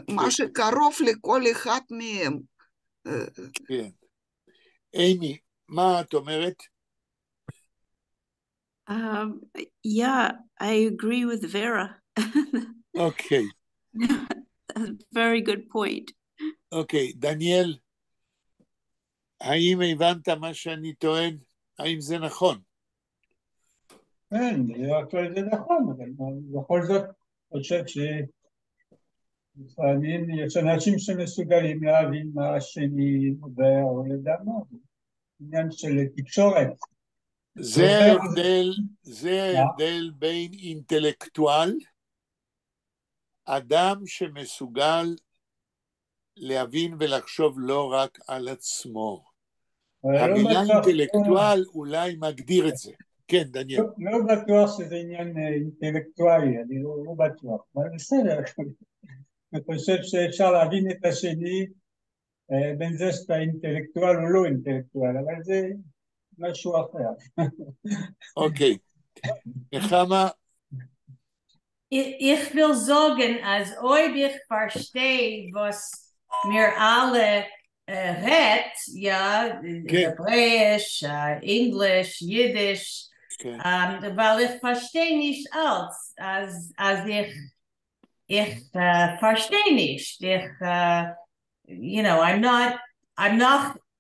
מה שקרוב לכל אחד מהם. כן. אימי, מה את אומרת? Yeah, I agree with Vera. אוקיי. That's a very good point. אוקיי, דניאל, האם הבנת מה שאני טוען? האם זה נכון? כן, הכל זה נכון, אבל בכל זאת, אני חושב שלפעמים יש אנשים שמסוגלים להבין מה השני עובר או יודע מה, עניין של תקשורת. זה ההבדל בין אינטלקטואל, אדם שמסוגל להבין ולחשוב לא רק על עצמו. המילה אינטלקטואל אולי מגדיר את זה. כן, דניאל. לא בטוח שזה עניין אינטלקטואלי, אני לא בטוח, אבל בסדר. אני חושב שאפשר להבין את השני בין זה שאתה אינטלקטואל או לא אינטלקטואל, אבל זה משהו אחר. אוקיי. נחמה? Ich will sagen, als ob ich verstehe, was mir alle redet, ja, Hebräisch, Englisch, Yiddish, weil ich verstehe nicht alles, als ich verstehe nicht. You know,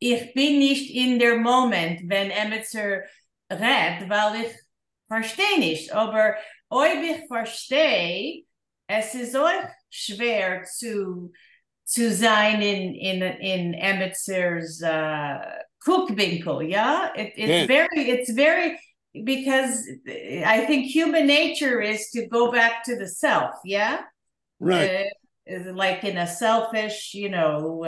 ich bin nicht in der Moment, wenn Emetzer redet, weil ich verstehe nicht, aber ob ich verstehe, es ist auch schwer zu sein in Emetzer's Guckwinkel, yeah? It's very, because I think human nature is to go back to the self, yeah? Right. Like in a selfish, you know,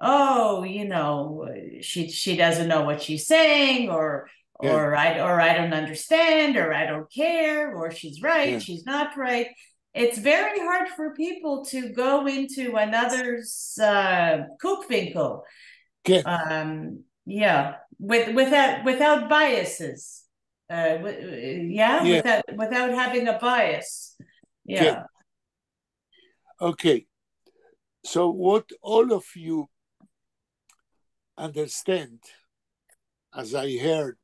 oh, you know, she doesn't know what she's saying, or I don't understand, or I don't care, or she's right, she's not right. It's very hard for people to go into another's Kuchwinkel. Yeah, without biases. Without having a bias. Yeah. Okay. So what all of you understand, as I heard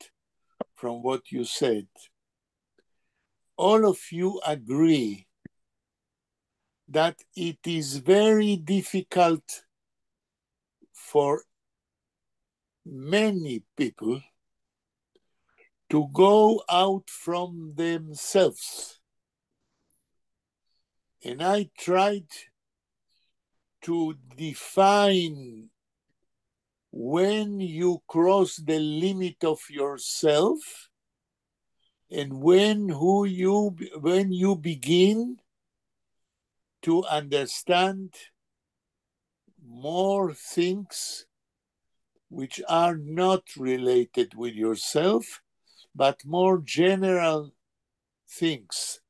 from what you said, all of you agree that it is very difficult for many people to go out from themselves. And I tried to define when you cross the limit of yourself and when you begin to understand more things which are not related with yourself, but more general things.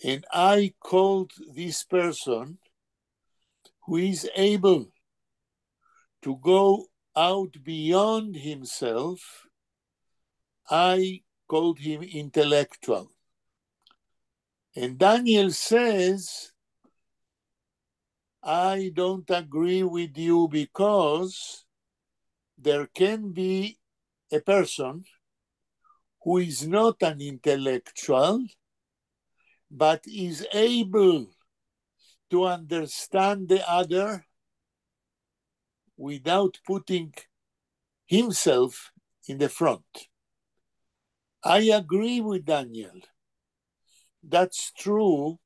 And I called this person who is able to go out beyond himself, I called him intellectual. And Daniel says, I don't agree with you because there can be a person who is not an intellectual, but is able to understand the other without putting himself in the front. I agree with Daniel. That's true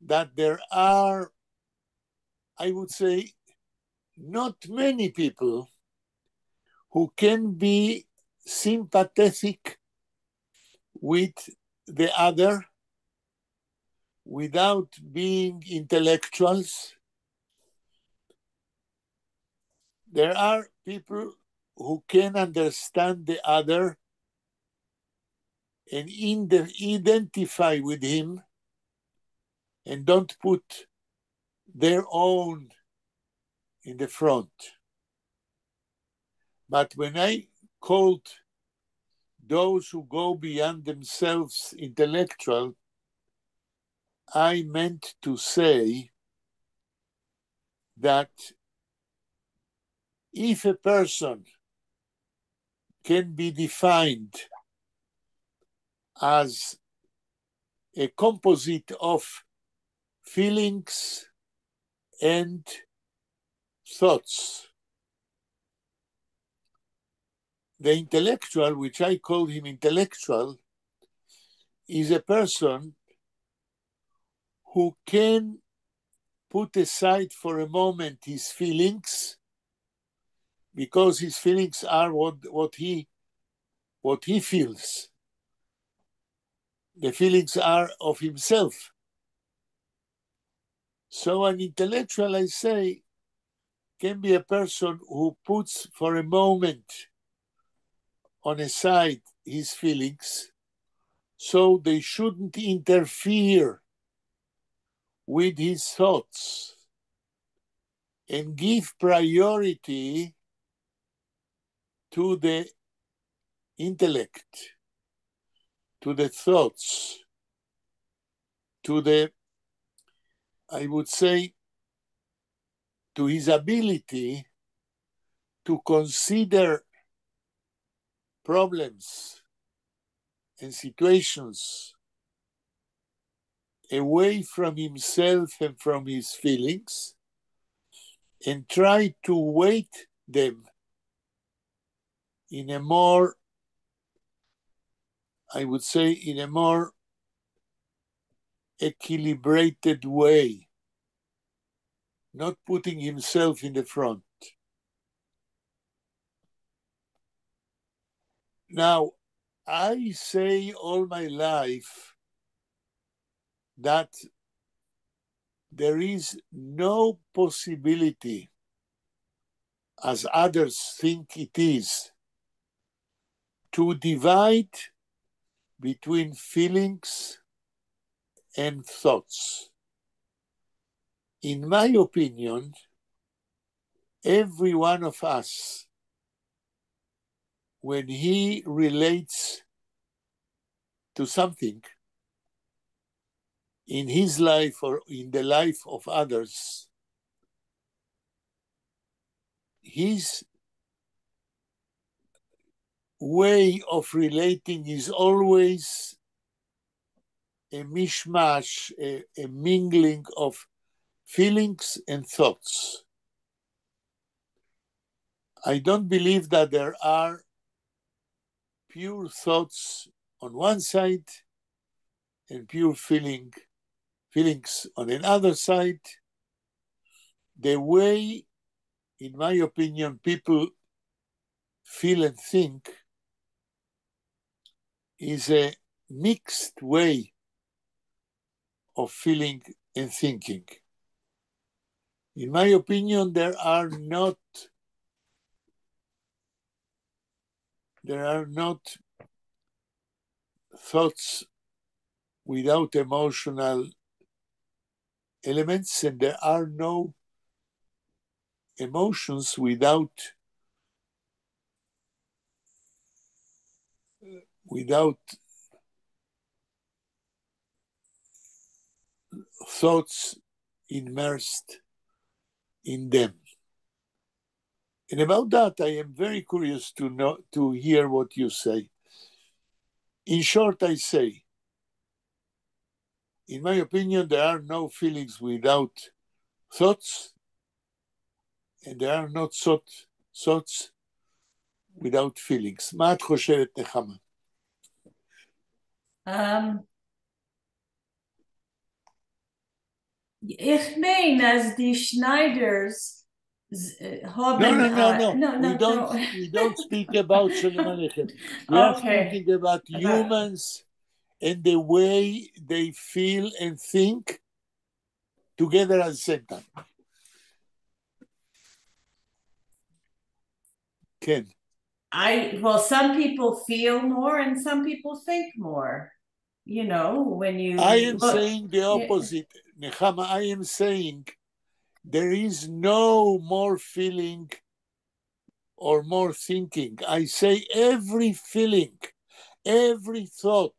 that there are, I would say, not many people who can be sympathetic with the other without being intellectuals. There are people who can understand the other and identify with him and don't put their own in the front. But when I called those who go beyond themselves intellectual, I meant to say that if a person can be defined as a composite of feelings and thoughts, the intellectual, which I call him intellectual, is a person who can put aside for a moment his feelings, because his feelings are what he feels. The feelings are of himself. So an intellectual, I say, can be a person who puts for a moment on a side his feelings, so they shouldn't interfere with his thoughts, and give priority to the intellect, to the thoughts, to the, I would say, to his ability to consider problems and situations away from himself and from his feelings, and try to weight them in a more, I would say, in a more equilibrated way, not putting himself in the front. Now, I say all my life that there is no possibility, as others think it is, to divide between feelings and thoughts. In my opinion, every one of us, when he relates to something in his life or in the life of others, his way of relating is always a mishmash, a mingling of feelings and thoughts. I don't believe that there are pure thoughts on one side and pure feelings on another side. The way, in my opinion, people feel and think is a mixed way of feeling and thinking. In my opinion, there are not thoughts without emotional elements, and there are no emotions without thoughts immersed in them. And about that, I am very curious to hear what you say. In short, I say, in my opinion, there are no feelings without thoughts, and there are not thoughts without feelings. מה את חושבת, נחמה? Ich meine, as die Schneiders haben... No. We don't speak about Shalom Aleichem. We are speaking about humans and the way they feel and think together at the same time. Ken. Well, some people feel more and some people think more. You know, when you... I am saying the opposite. Nechama, I am saying there is no more feeling or more thinking. I say every feeling, every thought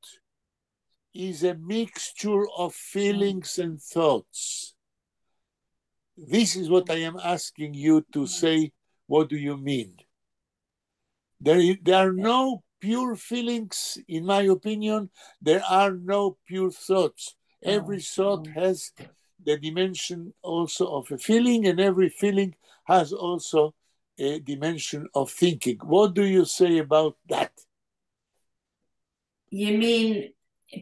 is a mixture of feelings and thoughts. This is what I am asking you to say. What do you mean? There are no pure feelings, in my opinion. There are no pure thoughts. Every thought has the dimension also of a feeling, and every feeling has also a dimension of thinking. What do you say about that? You mean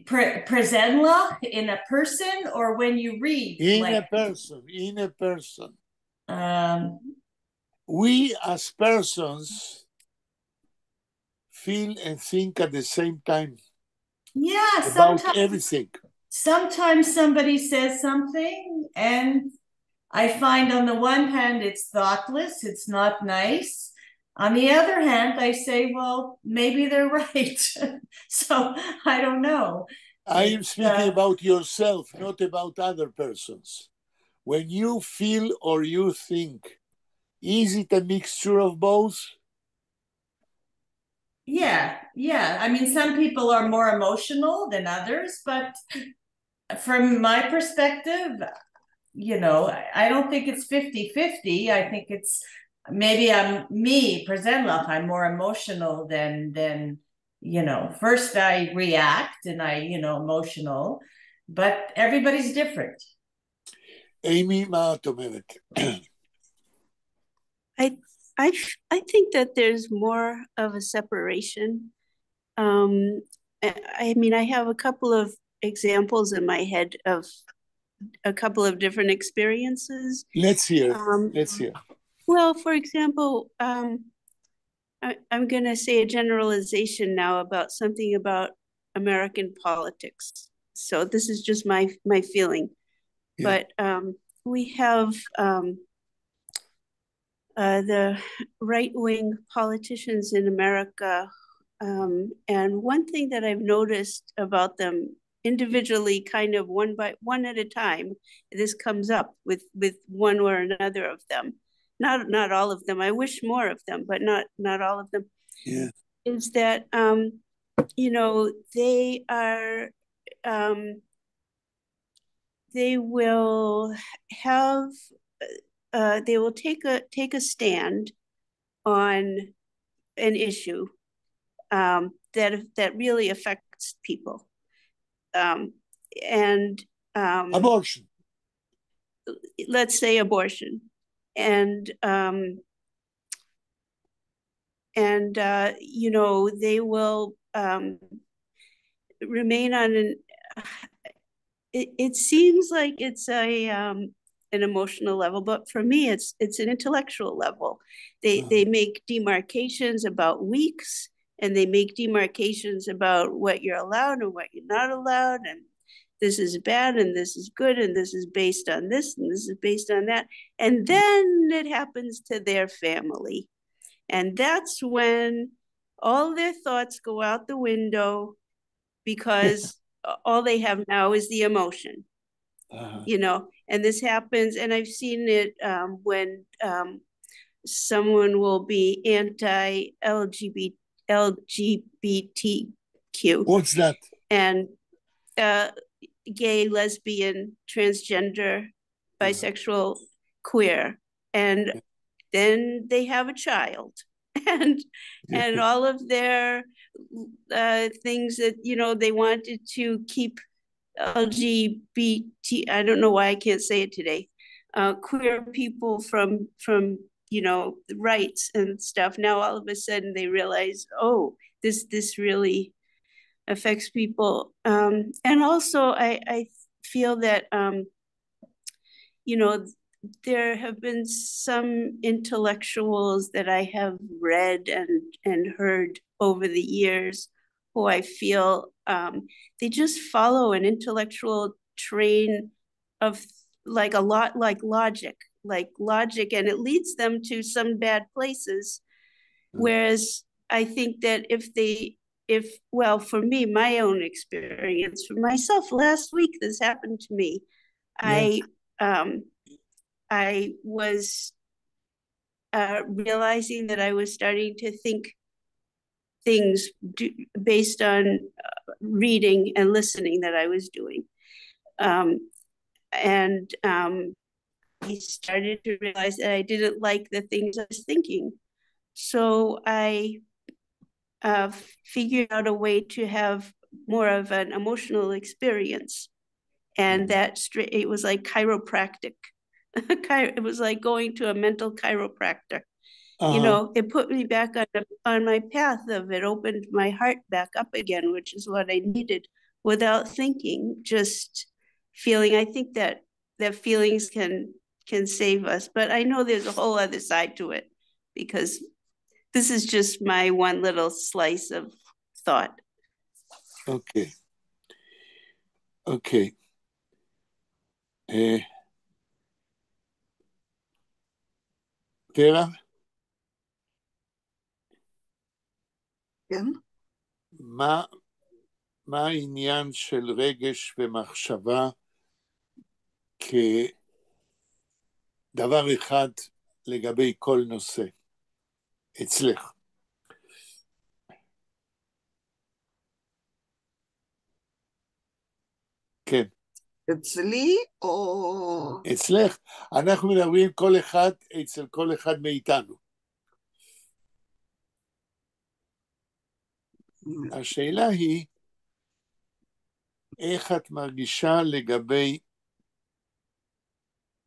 presentla in a person, or when you read? In a person. We as persons feel and think at the same time. Yeah, about everything. Sometimes somebody says something, and I find on the one hand it's thoughtless, it's not nice. On the other hand, I say, well, maybe they're right. So I don't know. I am speaking about yourself, not about other persons. When you feel or you think, is it a mixture of both? Yeah. I mean, some people are more emotional than others, but from my perspective, I don't think it's 50-50. I think it's maybe I'm more emotional than first I react and emotional, but everybody's different. Amy, מה את אומרת? I think that there's more of a separation. I mean, I have a couple of examples in my head of a couple of different experiences. Let's hear. Well, for example, I'm going to say a generalization now about something about American politics. So this is just my feeling. Yeah. But we have the right-wing politicians in America. And one thing that I've noticed about them individually, kind of one at a time, this comes up with one or another of them. Not all of them. I wish more of them, but not all of them. Yeah. Is that they are they will have they will take a stand on an issue that really affects people, and abortion. Let's say abortion, and they will remain on an. It seems like it's an emotional level, but for me, it's an intellectual level. They make demarcations about weeks, and they make demarcations about what you're allowed and what you're not allowed, and this is bad and this is good, and this is based on this and this is based on that, and then it happens to their family, and that's when all their thoughts go out the window, because all they have now is the emotion, and this happens, and I've seen it when someone will be anti-LGBTQ. What's that? And gay, lesbian, transgender, bisexual, queer, and then they have a child, and all of their things that they wanted to keep LGBT. I don't know why I can't say it today. Queer people from rights and stuff. Now all of a sudden they realize, oh, this really affects people, and also I feel that there have been some intellectuals that I have read and heard over the years who I feel they just follow an intellectual train of like logic, and it leads them to some bad places. Whereas I think that well, for me, my own experience, for myself, last week, this happened to me. Yeah. I was realizing that I was starting to think things based on reading and listening that I was doing. And started to realize that I didn't like the things I was thinking. So I figured out a way to have more of an emotional experience. And it was like chiropractic. It was like going to a mental chiropractor. You know, it put me back on my path of it, opened my heart back up again, which is what I needed, without thinking, just feeling. I think that feelings can save us, but I know there's a whole other side to it, because this is just my one little slice of thought. Okay. Okay. ורה? כן? מה העניין של רגש ומחשבה כדבר אחד לגבי כל נושא אצלך? כן. אצלי או... אצלך. אנחנו מדברים כל אחד, אצל כל אחד מאיתנו. השאלה היא, איך את מרגישה לגבי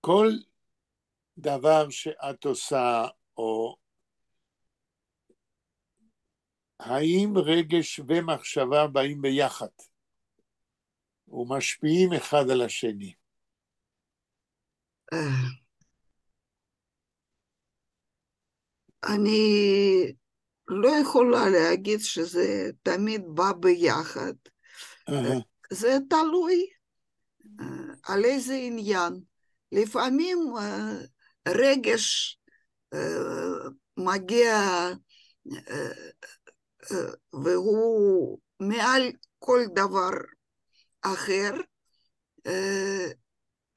כל דבר שאת עושה, או האם רגש ומחשבה באים ביחד, ומשפיעים אחד על השני? אני לא יכולה להגיד שזה תמיד בא ביחד. זה תלוי על איזה עניין. לפעמים רגש מגיע והוא מעל כל דבר אחר,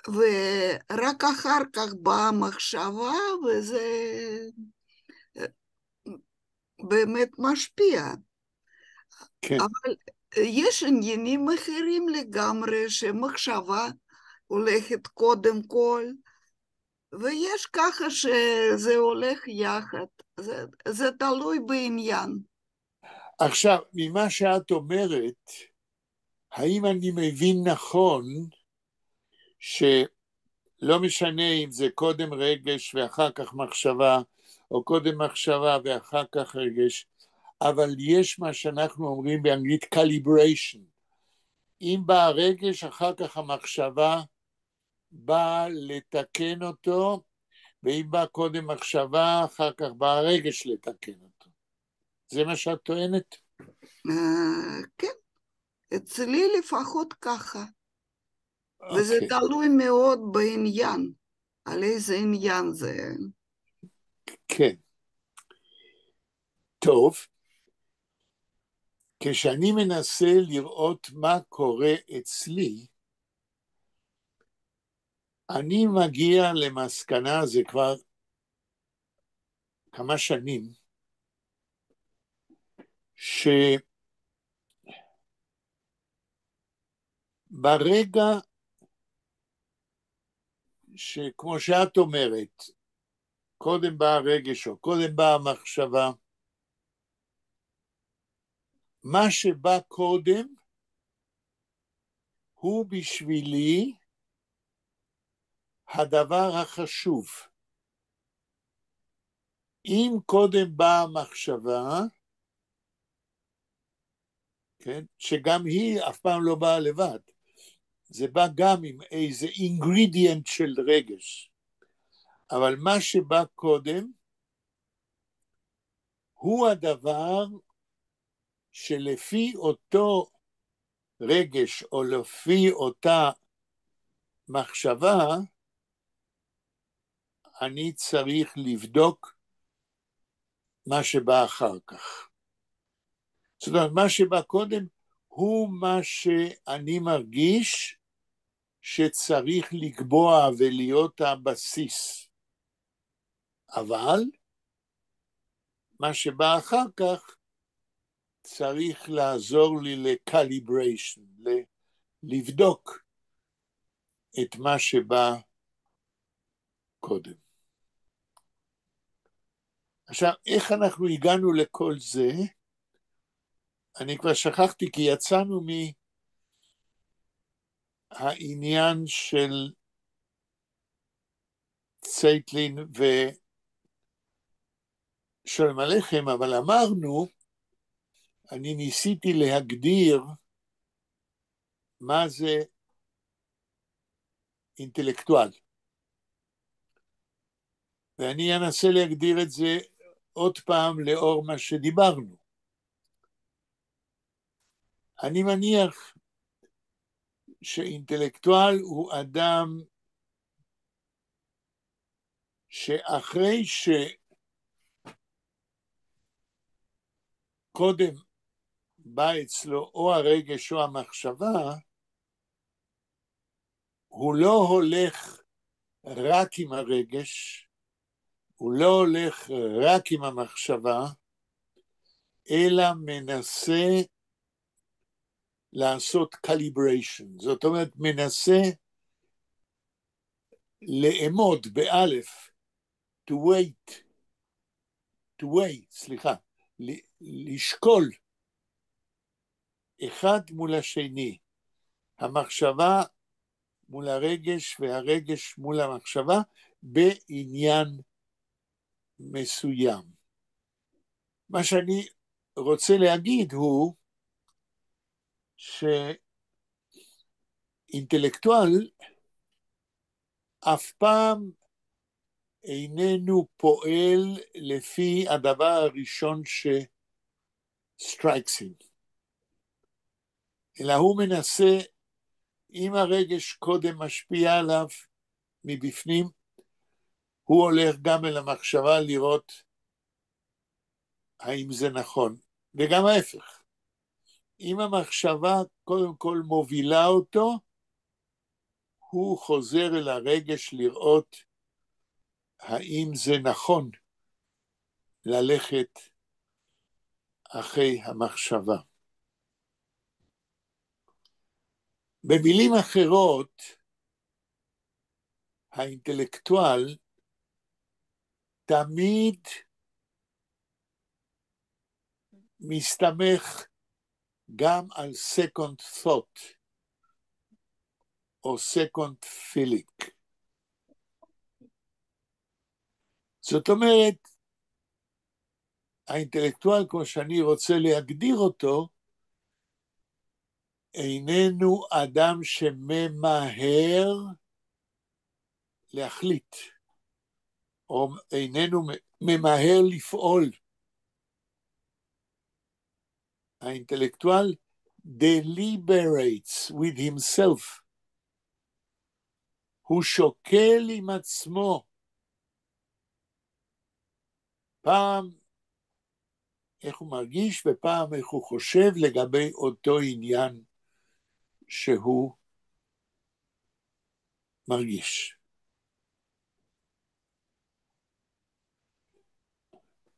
ורק אחר כך באה מחשבה, וזה באמת משפיע. כן. אבל יש עניינים אחרים לגמרי, שמחשבה הולכת קודם כל, ויש ככה שזה הולך יחד. זה תלוי בעניין. עכשיו, ממה שאת אומרת, האם אני מבין נכון, שלא משנה אם זה קודם רגש ואחר כך מחשבה, או קודם מחשבה ואחר כך רגש, אבל יש מה שאנחנו אומרים באנגלית calibration. אם בא הרגש, אחר כך המחשבה באה לתקן אותו, ואם בא קודם מחשבה, אחר כך בא הרגש לתקן אותו. זה מה שאת טוענת? כן, אצלי לפחות ככה. וזה תלוי מאוד בעניין, על איזה עניין זה. כן. טוב. כשאני מנסה לראות מה קורה אצלי, אני מגיע למסקנה, זה כבר כמה שנים, שברגע שכמו שאת אומרת, קודם בא הרגש או קודם בא המחשבה, מה שבא קודם הוא בשבילי הדבר החשוב. אם קודם באה המחשבה, כן, שגם היא אף פעם לא באה לבד, זה בא גם עם איזה אינגרידיאנט של רגש, אבל מה שבא קודם הוא הדבר שלפי אותו רגש או לפי אותה מחשבה, אני צריך לבדוק מה שבא אחר כך. זאת אומרת, מה שבא קודם הוא מה שאני מרגיש שצריך לקבוע ולהיות הבסיס. אבל מה שבא אחר כך צריך לעזור לי לקליבריישן, לבדוק את מה שבא קודם. עכשיו, איך אנחנו הגענו לכל זה? אני כבר שכחתי, כי יצאנו מהעניין של צייטלין ושלום עליכם, אבל אמרנו, אני ניסיתי להגדיר מה זה אינטלקטואל. ואני אנסה להגדיר את זה עוד פעם לאור מה שדיברנו. אני מניח שאינטלקטואל הוא אדם שאחרי שקודם בא אצלו או הרגש או המחשבה, הוא לא הולך רק עם הרגש, הוא לא הולך רק עם המחשבה, אלא מנסה לעשות calibration, זאת אומרת מנסה לאמוד באלף, לשקול אחד מול השני, המחשבה מול הרגש והרגש מול המחשבה בעניין מסוים. מה שאני רוצה להגיד הוא שאינטלקטואל אף פעם איננו פועל לפי הדבר הראשון שסטרייקסים, אלא הוא מנסה, אם הרגש קודם משפיע עליו מבפנים, הוא הולך גם אל המחשבה לראות האם זה נכון, וגם ההפך. אם המחשבה קודם כל מובילה אותו, הוא חוזר אל הרגש לראות האם זה נכון ללכת אחרי המחשבה. במילים אחרות, האינטלקטואל תמיד מסתמך גם על second thought או second feeling. זאת אומרת, האינטלקטואל, כמו שאני רוצה להגדיר אותו, איננו אדם שממהר להחליט, או איננו ממהר לפעול. האינטלקטואל deliberates with himself. הוא שוקל עם עצמו. פעם איך הוא מרגיש ופעם איך הוא חושב לגבי אותו עניין שהוא מרגיש.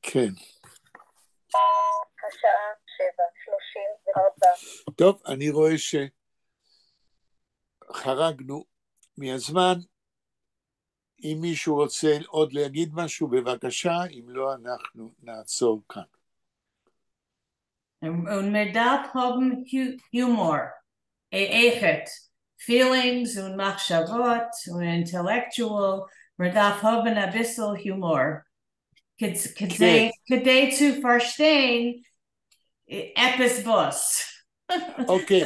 כן. השעה 7:34. טוב, אני רואה שחרגנו מהזמן. אם מישהו רוצה עוד להגיד משהו, בבקשה, אם לא, אנחנו נעצור כאן. Und man darf haben Humor, Eichet, Feelings und Machshavot und Intellectual. Man darf haben ein bisschen Humor. Kidei zu verstehen, etwas was. אוקיי,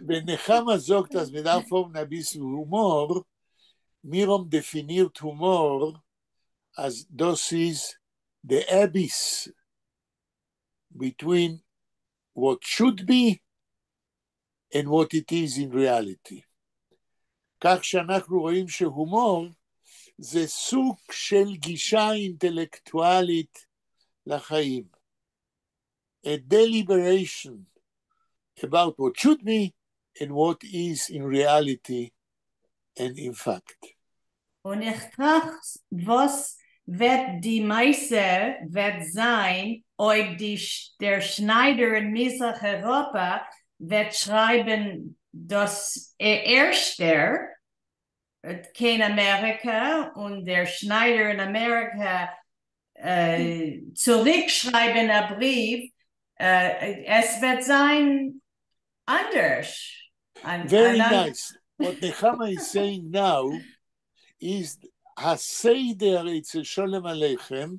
ונחמה זוגת, אז מדף הום נביס הומור, מירום דפינירט הומור, אז das ist the abyss between what should be and what it is in reality. כך שאנחנו רואים שהומור זה סוג של גישה אינטלקטואלית לחיים. A deliberation about what should be and what is in reality and in fact. Und ich frage, was wird die Meise wird sein, ob der Schneider in Mitteleuropa wird schreiben, dass erster kein Amerika und der Schneider in Amerika zurückschreiben einen Brief, es wird sein anders. Very nice. What Nechama is saying now is הסדר אצל שולם עליכם,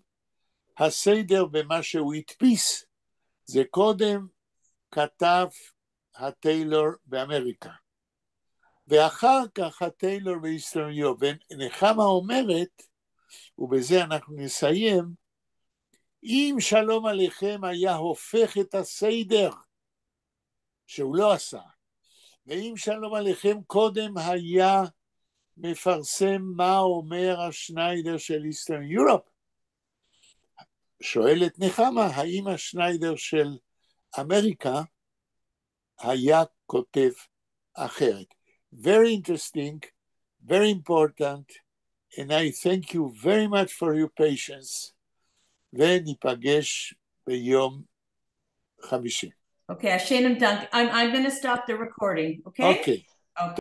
הסדר במה שהוא הדפיס, זה קודם כתב הטיילור באמריקה, ואחר כך הטיילור באיסטרן יורופ. ונחמה אומרת, ובזה אנחנו נסיים, אם שלום עליכם היה הופך את הסדר, שהוא לא עשה, ואם שלום עליכם קודם היה מפרסם מה אומר השניידר של איסטרן יורופ, שואלת נחמה, האם השניידר של אמריקה היה כותב אחרת? Very interesting, very important, and I thank you very much for your patience, וניפגש ביום חמישי. Okay, Hashem Dunk. I'm going to stop the recording, okay? Okay. Okay.